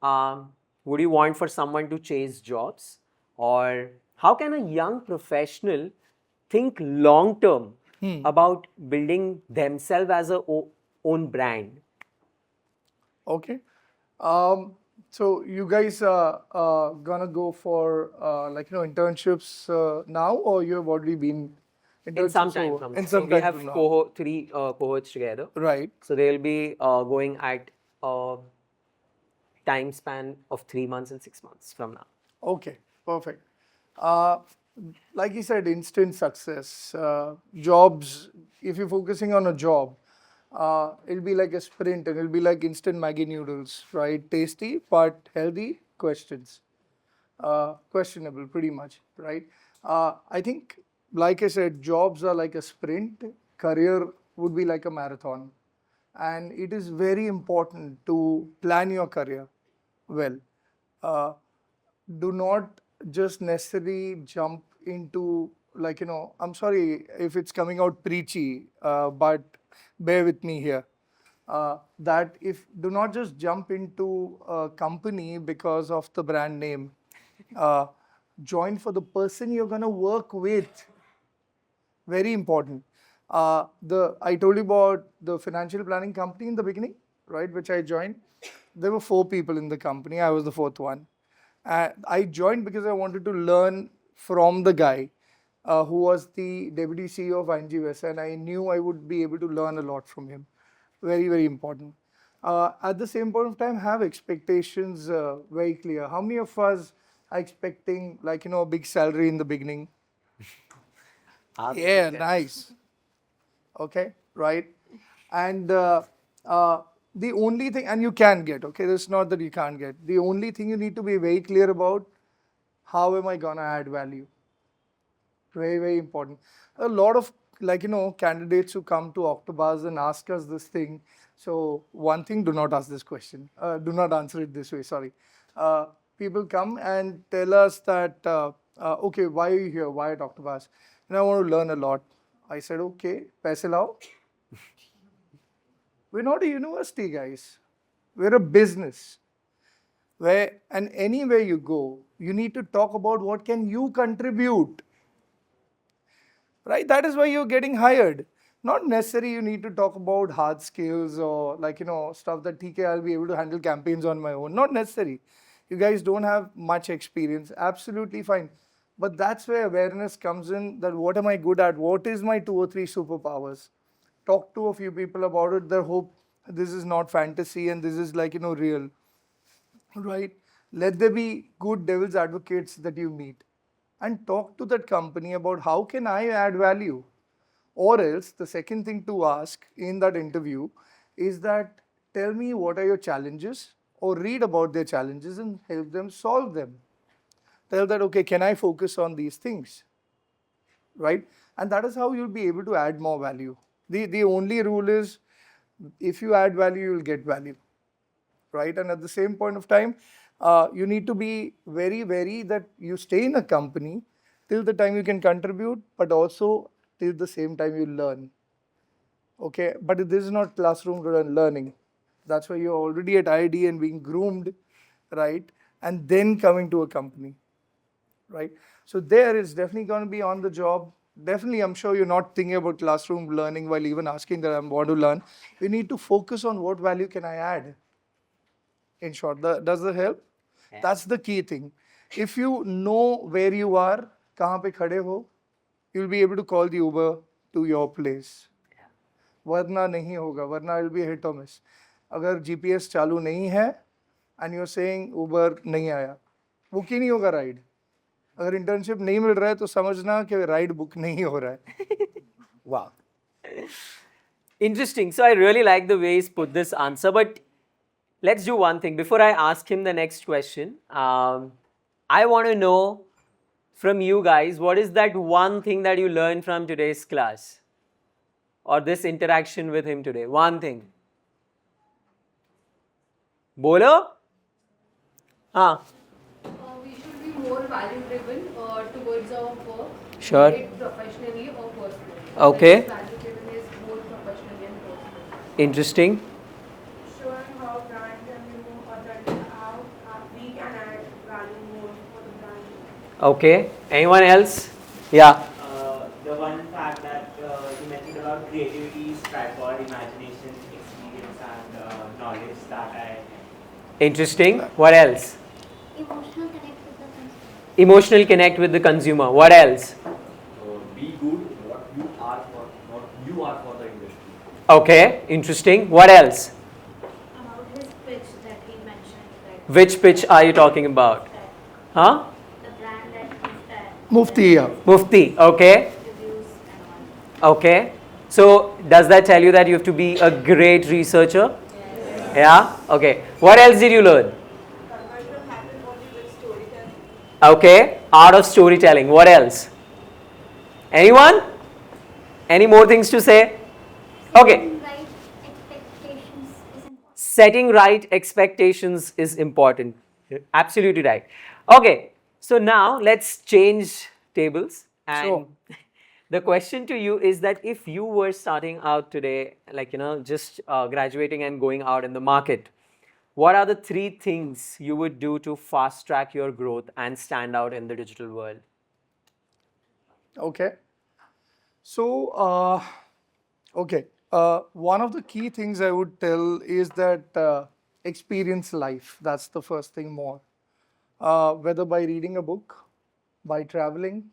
would you want for someone to chase jobs? Or how can a young professional think long term about building themselves as a own brand? Okay. So you guys are gonna go for internships now, or you have already been In some time from now. So we have three cohorts together. Right. So they'll be going at a time span of 3 months and 6 months from now. Okay, perfect. Like you said, instant success. Jobs, if you're focusing on a job, it'll be like a sprint, and it'll be like instant Maggi noodles, right? Tasty, but healthy? Questions. Questionable, pretty much, right? I think, like I said, jobs are like a sprint. Career would be like a marathon. And it is very important to plan your career well. Do not just necessarily jump into, I'm sorry if it's coming out preachy, but bear with me here. Do not just jump into a company because of the brand name. Join for the person you're going to work with. Very important. I told you about the financial planning company in the beginning, right, which I joined. There were 4 people in the company. I was the 4th one. I joined because I wanted to learn from the guy who was the deputy CEO of ING West, and I knew I would be able to learn a lot from him. Very, very important. At the same point of time, have expectations very clear. How many of us are expecting, like, a big salary in the beginning? Yeah, nice. Okay, right? And the only thing, and you can get, okay, it's not that you can't get. The only thing you need to be very clear about, how am I gonna add value? Very, very important. A lot of, candidates who come to Oktobuzz and ask us this thing. So one thing, do not ask this question. Do not answer it this way, sorry. People come and tell us that, okay, why are you here? Why at Oktobuzz? And I want to learn a lot. I said, okay, paise lao. We're not a university, guys. We're a business. And anywhere you go, you need to talk about what can you contribute. Right? That is why you're getting hired. Not necessarily you need to talk about hard skills or stuff that TK, I'll be able to handle campaigns on my own. Not necessary. You guys don't have much experience. Absolutely fine. But that's where awareness comes in, that what am I good at? What is my 2 or 3 superpowers? Talk to a few people about it. They hope this is not fantasy and this is real. Right? Let there be good devil's advocates that you meet. And talk to that company about how can I add value. Or else, the second thing to ask in that interview is that, tell me what are your challenges, or read about their challenges and help them solve them. Tell that, okay, can I focus on these things? Right? And that is how you'll be able to add more value. The only rule is, if you add value, you'll get value. Right? And at the same point of time, you need to be very wary that you stay in a company till the time you can contribute, but also till the same time you learn. Okay, but this is not classroom learning. That's why you're already at IIDE and being groomed, right? And then coming to a company, right? So there is definitely going to be on the job. Definitely, I'm sure you're not thinking about classroom learning while even asking that I want to learn. You need to focus on what value can I add. In short, does that help? Yeah. That's the key thing. If you know where you are, kahan pe khade ho, you'll be able to call the Uber to your place. Varna nahi hoga, varna it'll be a hit or miss. Agar GPS chalu nahi hai, and you're saying Uber nahi aaya, book ही नहीं होगा ride. अगर internship नहीं मिल रहा है तो समझना कि ride book नहीं हो रहा है. Wow. Interesting. So I really like the way he's put this answer, but let's do one thing. Before I ask him the next question, I want to know from you guys, what is that one thing that you learned from today's class? Or this interaction with him today? One thing. Bolo? We should be more value-driven towards our work, Sure. be it professionally or personally. Okay. Value-driven is both professionally and personally. Interesting. Showing how brand can be more authentic, how we can add value more for the brand. Okay. Anyone else? Yeah. The one fact that you mentioned about creativity, tripod, imagination, experience, and knowledge that I. Interesting. What else? Emotional connect with the consumer. Emotional connect with the consumer. What else? Be good what you are for, what you are for the industry. Okay. Interesting. What else? About his pitch that he mentioned. That Which pitch are you talking about? Huh? the brand that he's Mufti, yeah. Mufti. Okay. reviews and all. Okay. So does that tell you that you have to be a great researcher? Yes. Yeah? Okay. What else did you learn? Okay. Art of storytelling. What else? Anyone? Any more things to say? Okay. Setting right expectations is important. Setting right expectations is important. Absolutely right. Okay. So now let's change tables. And Sure. the question to you is that if you were starting out today, just graduating and going out in the market, what are the 3 things you would do to fast track your growth and stand out in the digital world? Okay. So, one of the key things I would tell is that experience life. That's the first thing more. Whether by reading a book, by traveling,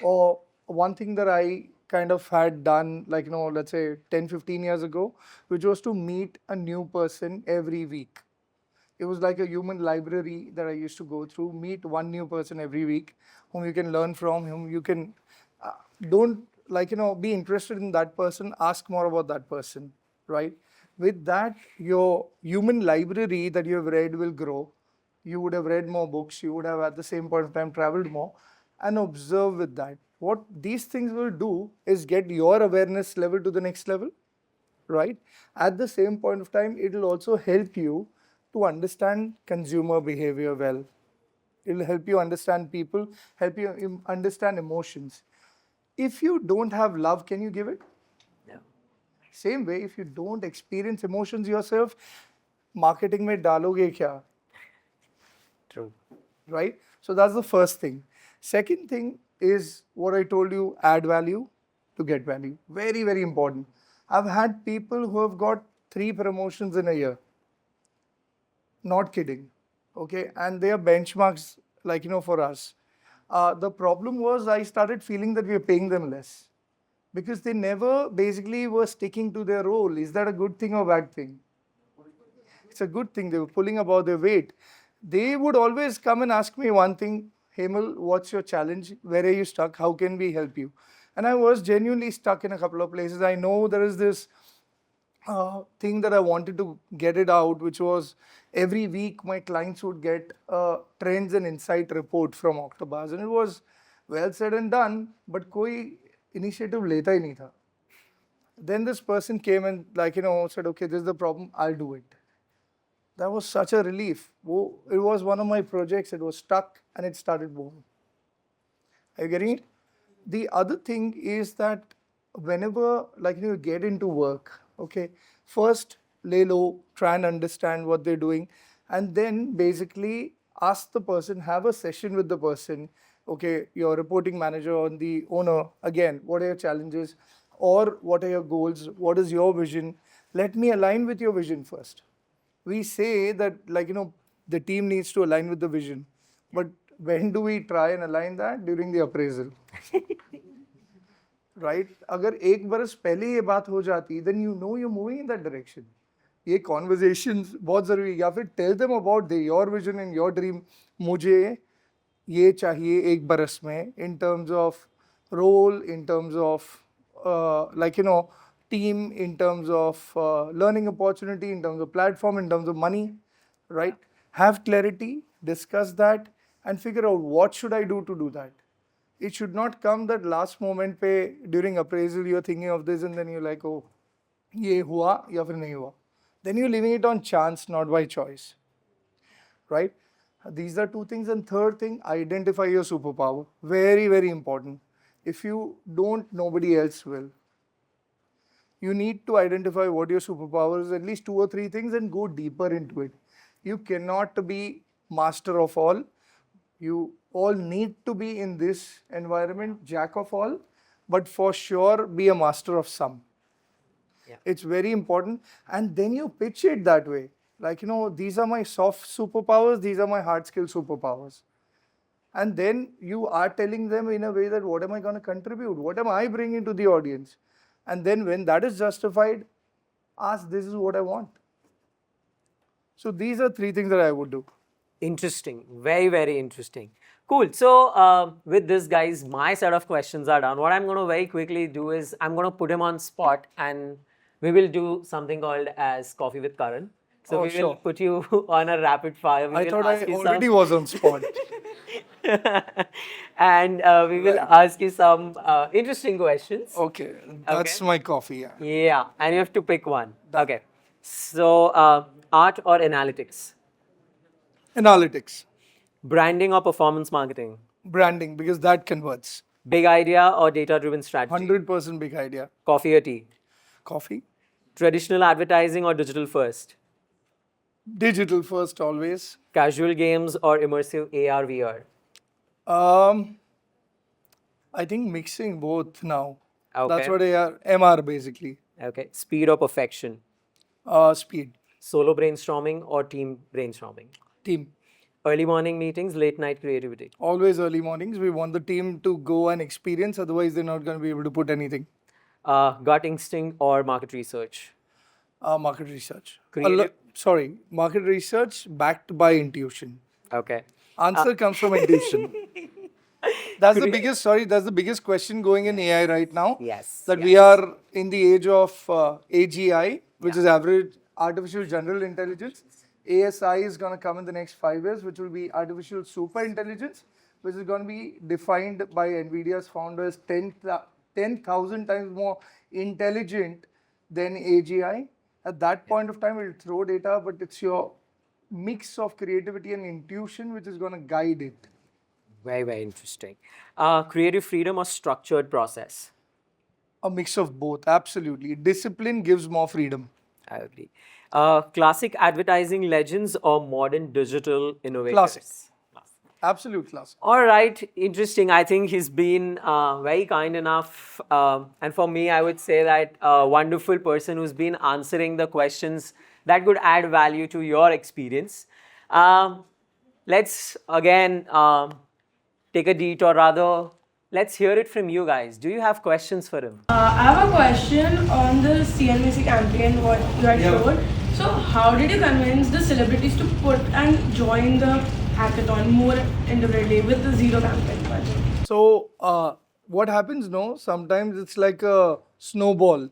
or one thing that I kind of had done, like, let's say 10, 15 years ago, which was to meet a new person every week. It was like a human library that I used to go through, meet one new person every week, whom you can learn from, whom you can, don't, be interested in that person, ask more about that person, right? With that, your human library that you have read will grow. You would have read more books, you would have at the same point of time traveled more, and observe with that. What these things will do is get your awareness level to the next level, right? At the same point of time, it will also help you to understand consumer behavior well. It will help you understand people, help you understand emotions. If you don't have love, can you give it? No. Same way, if you don't experience emotions yourself, marketing mein daloge kya? True. Right? So that's the first thing. Second thing is what I told you, add value to get value. Very, very important. I've had people who have got 3 promotions in a year. Not kidding. Okay, and they are benchmarks, for us. The problem was I started feeling that we are paying them less because they never basically were sticking to their role. Is that a good thing or bad thing? It's a good thing. They were pulling above their weight. They would always come and ask me one thing, Hemal, what's your challenge? Where are you stuck? How can we help you? And I was genuinely stuck in a couple of places. I know there is this thing that I wanted to get it out, which was every week my clients would get a trends and insight report from Oktobuzz, and it was well said and done, but koi initiative leta hi nahi tha. Then this person came and said, okay, this is the problem, I'll do it. That was such a relief. It was one of my projects, it was stuck and it started booming. Are you getting it? The other thing is that whenever you get into work, okay, first lay low, try and understand what they're doing, and then basically ask the person, have a session with the person, okay, your reporting manager or the owner, again, what are your challenges or what are your goals, what is your vision? Let me align with your vision first. We say that the team needs to align with the vision, but when do we try and align that? During the appraisal. Right? अगर एक बरस पहले ये बात हो जाती, then you know you're moving in that direction. ये conversations बहुत ज़रूरी है. या फिर tell them about your vision and your dream. मुझे ये चाहिए एक बरस में in terms of role, in terms of team, in terms of learning opportunity, in terms of platform, in terms of money, right? Have clarity, discuss that, and figure out what should I do to do that. It should not come that last moment pe during appraisal you're thinking of this and then you're like, oh, ye hua ya fir nahi hua. Then you're leaving it on chance, not by choice, right? These are 2 things. And third thing, identify your superpower. Very, very important. If you don't, nobody else will. You need to identify what your superpower is, at least 2 or 3 things, and go deeper into it. You cannot be master of all. You all need to be in this environment, jack of all, but for sure be a master of some. Yeah. It's very important. And then you pitch it that way. These are my soft superpowers, these are my hard skill superpowers. And then you are telling them in a way that what am I going to contribute? What am I bringing to the audience? And then when that is justified, ask, this is what I want. So these are 3 things that I would do. Interesting. Very, very interesting. Cool. So with this, guys, my set of questions are done. What I'm going to very quickly do is I'm going to put him on spot and we will do something called as Coffee with Karan. So we will put you on a rapid fire. I thought I already was on spot. And we will ask you some interesting questions. Okay. That's my coffee, yeah. Yeah. And you have to pick one. Okay. So art or analytics? Analytics. Branding or performance marketing? Branding, because that converts. Big idea or data-driven strategy? 100% big idea. Coffee or tea? Coffee. Traditional advertising or digital first? Digital first always. Casual games or immersive AR, VR? I think mixing both now. Okay. That's what MR basically. Okay. Speed or perfection? Speed. Solo brainstorming or team brainstorming? Team. Early morning meetings, late night creativity. Always early mornings. We want the team to go and experience, otherwise, they're not going to be able to put anything. Gut instinct or market research. Market research. Creative- Market research backed by intuition. Okay. Answer comes from intuition. That's the biggest question going in AI right now. Yes. That we are in the age of AGI, which is average artificial general intelligence. ASI is going to come in the next 5 years, which will be artificial super intelligence, which is going to be defined by NVIDIA's founders 10,000 times more intelligent than AGI. At that point of time, it will throw data, but it's your mix of creativity and intuition which is going to guide it. Very, very interesting. Creative freedom or structured process? A mix of both, absolutely. Discipline gives more freedom. I agree. Classic advertising legends or modern digital innovators? Classic. Absolute classic. All right, interesting. I think he's been very kind enough. And for me, I would say that a wonderful person who's been answering the questions that could add value to your experience. Let's again take a detour, rather, let's hear it from you guys. Do you have questions for him? I have a question on the CNBC campaign, what you had showed. So, how did you convince the celebrities to put and join the hackathon more individually with the zero campaign budget? So, what happens no? Sometimes it's like a snowball.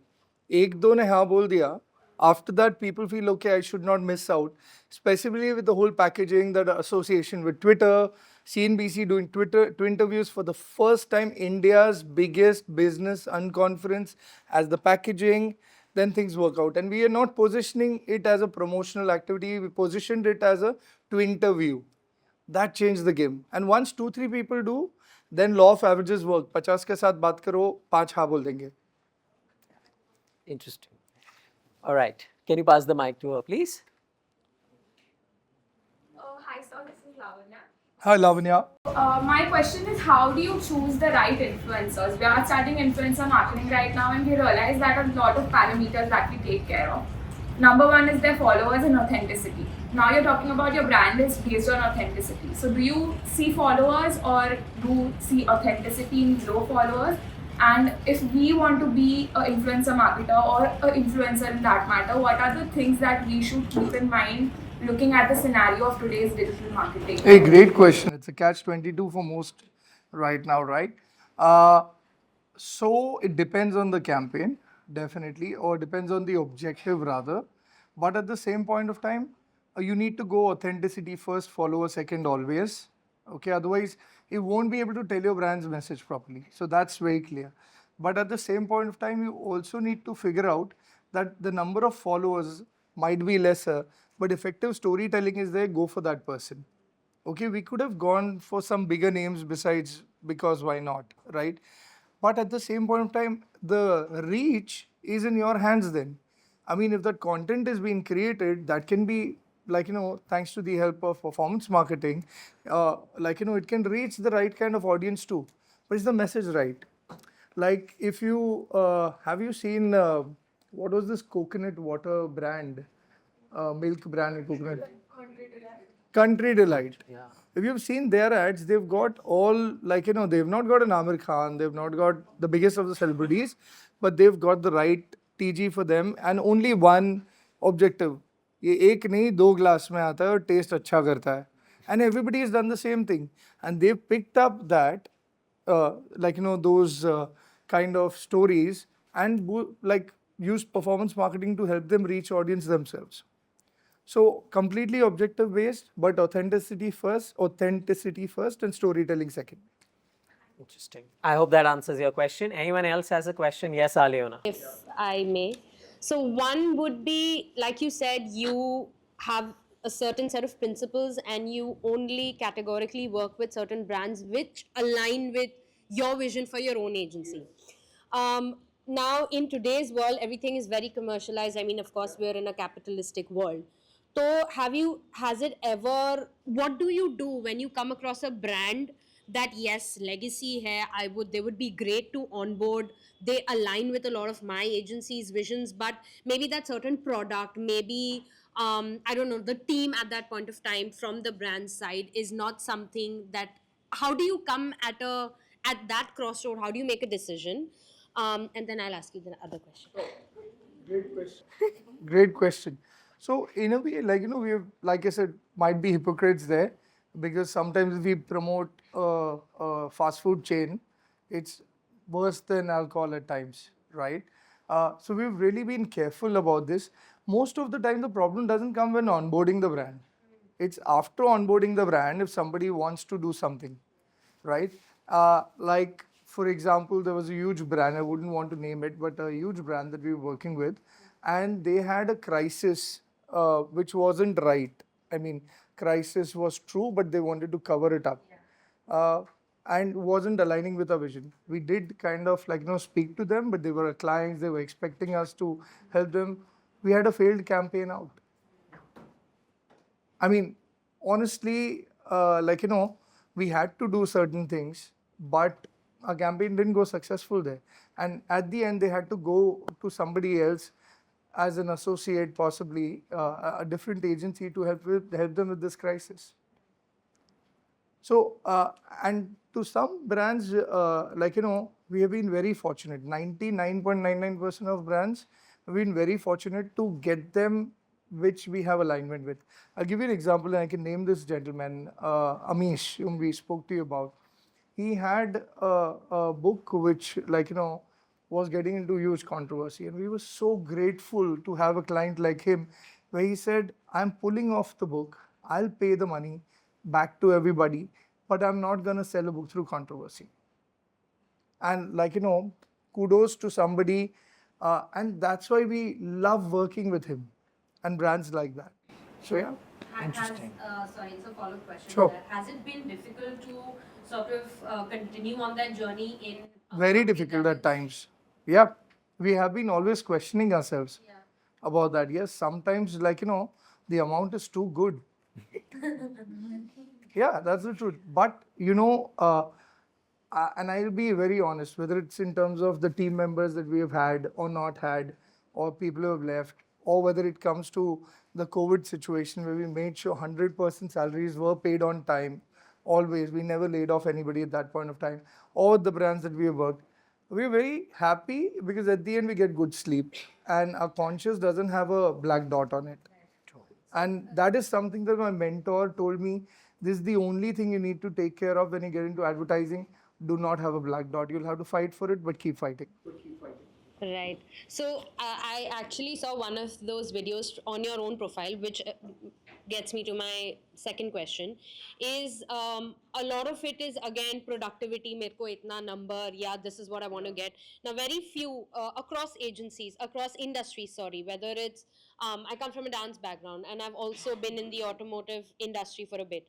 Ek do ne haan bol diya. After that, people feel, okay, I should not miss out. Specifically with the whole packaging, that association with Twitter, CNBC doing Twinterviews for the first time, India's biggest business unconference as the packaging, then things work out. And we are not positioning it as a promotional activity, we positioned it as a Twinterview. That changed the game. And once 2-3 people do, then law of averages work. 50 के साथ बात करो, 5 हाँ बोल देंगे. Interesting. All right. Can you pass the mic to her, please? Hi, sir. This is Lavanya. Hi, Lavanya. My question is, how do you choose the right influencers? We are starting influencer marketing right now, and we realize that a lot of parameters that we take care of. Number one is their followers and authenticity. Now you're talking about your brand is based on authenticity. So do you see followers or do you see authenticity in low followers? And if we want to be an influencer marketer or an influencer in that matter, what are the things that we should keep in mind looking at the scenario of today's digital marketing? Hey, great question. It's a catch-22 for most right now, right? So it depends on the campaign, definitely, or depends on the objective rather. But at the same point of time, you need to go authenticity first, follower second always. Okay, otherwise it won't be able to tell your brand's message properly. So that's very clear. But at the same point of time, you also need to figure out that the number of followers might be lesser, but effective storytelling is there, go for that person. Okay, we could have gone for some bigger names besides, because why not, right? But at the same point of time, the reach is in your hands then. I mean, if that content is being created, that can be like, thanks to the help of performance marketing, it can reach the right kind of audience too. But is the message right? Like if you, have you seen, what was this coconut water brand? Milk brand and coconut? Country Delight. Yeah. If you've seen their ads, they've got all, they've not got an Amir Khan, they've not got the biggest of the celebrities, but they've got the right TG for them and only one objective. ये एक नहीं 2 glass में आता है और test अच्छा करता है. And everybody has done the same thing. And they've picked up that, those kind of stories and use performance marketing to help them reach audience themselves. So completely objective based, but authenticity first and storytelling second. Interesting. I hope that answers your question. Anyone else has a question? Yes, Aleona. If I may. So one would be, like you said, you have a certain set of principles and you only categorically work with certain brands which align with your vision for your own agency. Now, in today's world, everything is very commercialized. I mean, of course, we're in a capitalistic world. So what do you do when you come across a brand that, yes, legacy hai, they would be great to onboard, they align with a lot of my agency's visions, but maybe that certain product, maybe I don't know, the team at that point of time from the brand side is not something that, how do you come at that crossroad? How do you make a decision? And then I'll ask you the other question. Great question. Great question. So in a way, like we have, like I said, might be hypocrites there, because sometimes if we promote a fast food chain, it's worse than alcohol at times, right? So we've really been careful about this. Most of the time, the problem doesn't come when onboarding the brand. It's after onboarding the brand if somebody wants to do something, right? Like, for example, there was a huge brand, I wouldn't want to name it, but a huge brand that we were working with, and they had a crisis which wasn't right. I mean, crisis was true, but they wanted to cover it up. And wasn't aligning with our vision. We did kind of like, speak to them, but they were our clients, they were expecting us to help them. We had a failed campaign out. I mean, honestly, we had to do certain things, but our campaign didn't go successful there. And at the end, they had to go to somebody else as an associate, possibly a different agency to help them with this crisis. So, and to some brands, we have been very fortunate. 99.99% of brands have been very fortunate to get them which we have alignment with. I'll give you an example, and I can name this gentleman, Amish, whom we spoke to you about. He had a book which, was getting into huge controversy, and we were so grateful to have a client like him, where he said, I'm pulling off the book, I'll pay the money back to everybody, but I'm not going to sell a book through controversy. And kudos to somebody, and that's why we love working with him and brands like that. So yeah, interesting. Sorry, it's a follow-up question. Sure. Has it been difficult to sort of continue on that journey in... Very difficult at times. Yeah, we have been always questioning ourselves about that. Yes, sometimes the amount is too good. Yeah, that's the truth. But and I'll be very honest, whether it's in terms of the team members that we have had or not had, or people who have left, or whether it comes to the COVID situation where we made sure 100% salaries were paid on time, always. We never laid off anybody at that point of time, or the brands that we have worked. We're very happy because at the end we get good sleep and our conscience doesn't have a black dot on it. And that is something that my mentor told me, this is the only thing you need to take care of when you get into advertising. Do not have a black dot. You'll have to fight for it, but keep fighting. Right. So I actually saw one of those videos on your own profile, which gets me to my second question, is a lot of it is again productivity, mere ko itna number, yeah, this is what I want to get. Now very few across agencies, across industries, sorry, whether it's, I come from a dance background and I've also been in the automotive industry for a bit.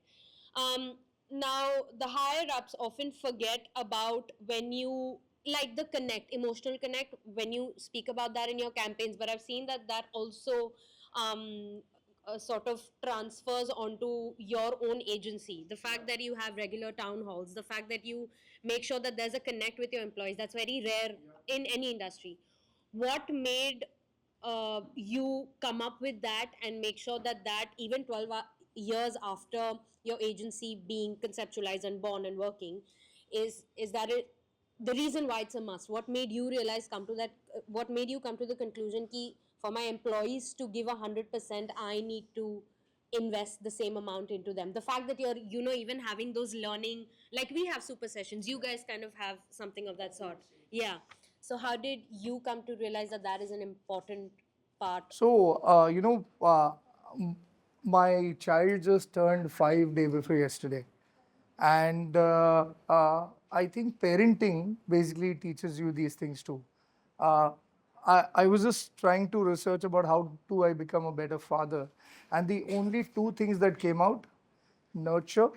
Now the higher ups often forget about when you, like the connect, emotional connect, when you speak about that in your campaigns, but I've seen that also sort of transfers onto your own agency. The fact that you have regular town halls, the fact that you make sure that there's a connect with your employees, that's very rare in any industry. What made you come up with that and make sure that even 12 years after your agency being conceptualized and born and working, is that the reason why it's a must? What made you realize, what made you come to the conclusion ki for my employees to give 100%, I need to invest the same amount into them? The fact that you're, even having those learning, like we have super sessions, you guys kind of have something of that sort. Yeah. So how did you come to realize that is an important part? So, my child just turned 5 days before yesterday. And I think parenting basically teaches you these things too. I was just trying to research about how do I become a better father. And the only two things that came out, nurture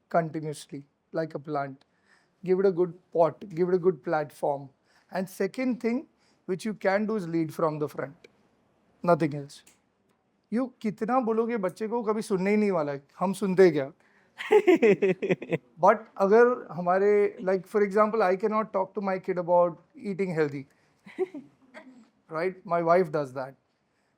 continuously, like a plant. Give it a good pot, give it a good platform. And second thing, which you can do is lead from the front. Nothing else. You कितना बोलोगे बच्चे को कभी सुनने ही नहीं वाला है, हम सुनते क्या? But अगर हमारे, like for example, I cannot talk to my kid about eating healthy, right? My wife does that.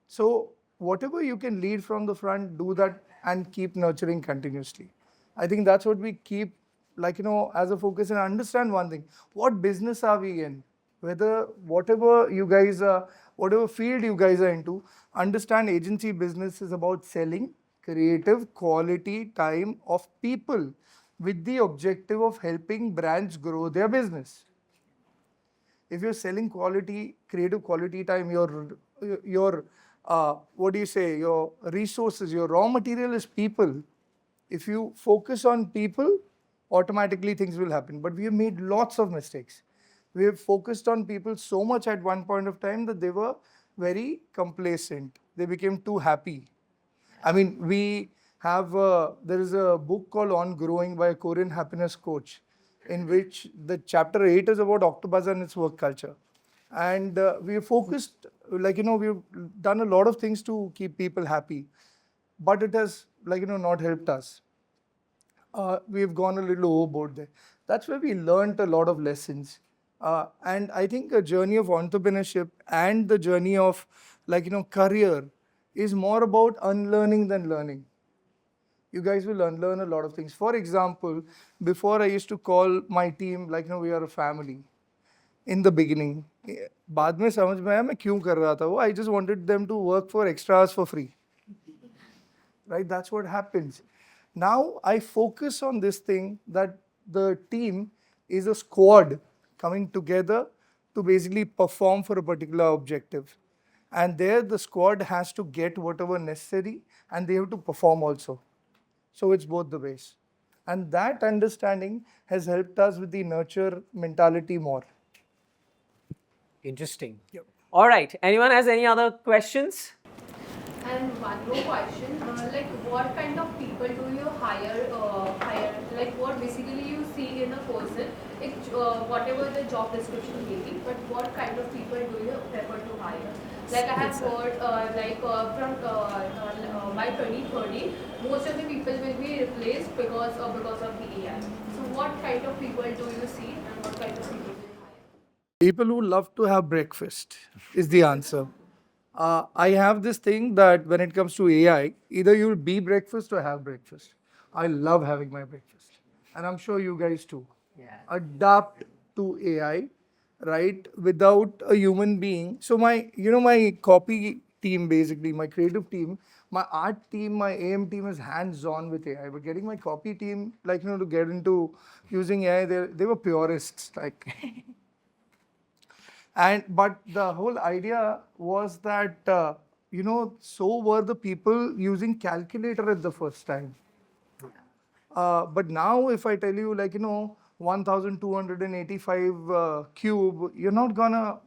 So whatever you can lead from the front, do that and keep nurturing continuously. I think that's what we keep, as a focus, and understand one thing. What business are we in? Whatever you guys are, whatever field you guys are into, understand agency business is about selling creative, quality time of people with the objective of helping brands grow their business. If you're selling quality, creative quality time, your your resources, your raw material is people. If you focus on people, automatically things will happen. But we have made lots of mistakes. We have focused on people so much at one point of time that they were very complacent. They became too happy. I mean, there is a book called On Growing by a Korean happiness coach, in which the chapter 8 is about Oktobuzz and its work culture. And we focused, we've done a lot of things to keep people happy, but it has, not helped us. We've gone a little overboard there. That's where we learned a lot of lessons. And I think a journey of entrepreneurship and the journey of, career is more about unlearning than learning. You guys will unlearn a lot of things. For example, before I used to call my team, we are a family. In the beginning, बाद में समझ में आया मैं क्यों कर रहा था वो. I just wanted them to work for extra hours for free. Right? That's what happens. Now I focus on this thing that the team is a squad coming together to basically perform for a particular objective. And there the squad has to get whatever necessary and they have to perform also. So it's both the ways. And that understanding has helped us with the nurture mentality more. Interesting. Yep. All right. Anyone has any other questions? And one more question, what kind of people do you hire, what basically you see in a person, whatever the job description may be, but what kind of people do you prefer to hire? I have heard, by 2030, most of the people will be replaced because of the AI. So what kind of people do you see and what kind of people do you hire? People who love to have breakfast is the answer. I have this thing that when it comes to AI, either you'll be breakfast or have breakfast. I love having my breakfast. And I'm sure you guys too. Yeah. Adapt to AI, right? Without a human being. So my copy team, basically, my creative team, my art team, my AM team is hands-on with AI. But getting my copy team, to get into using AI, they were purists, But the whole idea was that, so were the people using calculator at the first time. But now if I tell you, 1285 cube, you're not gonna,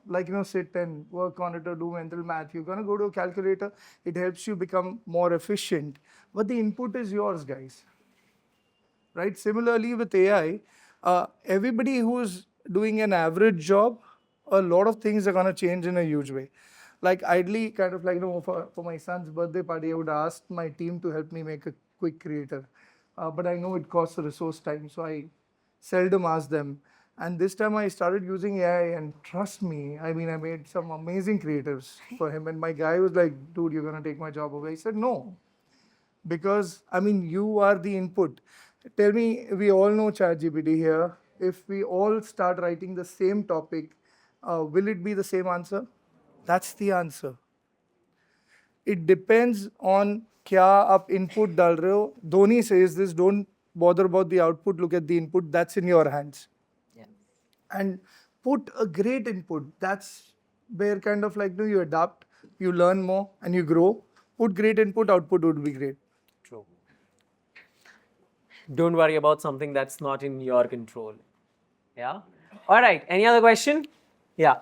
sit and work on it or do mental math. You're gonna go to a calculator. It helps you become more efficient. But the input is yours, guys. Right? Similarly with AI, everybody who's doing an average job, a lot of things are going to change in a huge way. Ideally, for my son's birthday party, I would ask my team to help me make a quick creator. But I know it costs a resource time, so I seldom ask them. And this time I started using AI, and trust me, I made some amazing creators for him. And my guy was like, dude, you're going to take my job away. I said, no. Because, you are the input. Tell me, we all know ChatGPT here. If we all start writing the same topic, will it be the same answer? That's the answer. It depends on kya aap input dal rahe ho. Dhoni says this, don't bother about the output, look at the input, that's in your hands. Yeah. And put a great input. That's where you adapt, you learn more and you grow. Put great input, output would be great. True. Don't worry about something that's not in your control. Yeah? All right. Any other question? Yeah.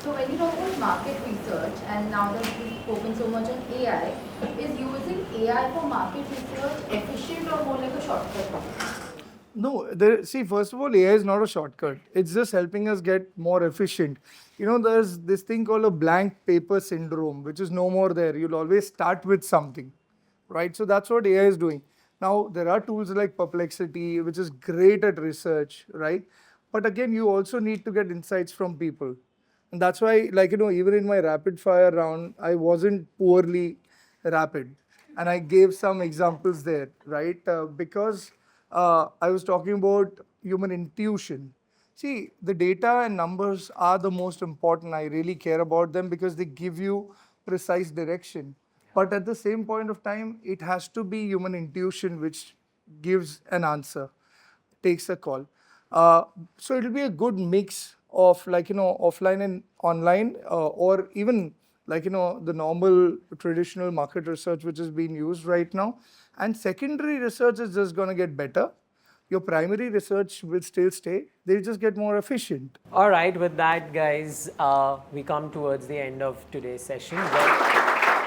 So when you talk about market research, and now that we've spoken so much on AI, is using AI for market research efficient or more like a shortcut? No, first of all, AI is not a shortcut. It's just helping us get more efficient. There's this thing called a blank paper syndrome, which is no more there. You'll always start with something, right? So that's what AI is doing. Now, there are tools like Perplexity, which is great at research, right? But again, you also need to get insights from people. And that's why, even in my rapid fire round, I wasn't poorly rapid. And I gave some examples there, right? Because I was talking about human intuition. See, the data and numbers are the most important. I really care about them because they give you precise direction. But at the same point of time, it has to be human intuition which gives an answer, takes a call. So it'll be a good mix of offline and online, or even the normal traditional market research which is being used right now. And secondary research is just going to get better. Your primary research will still stay. They'll just get more efficient. All right, with that, guys, we come towards the end of today's session. But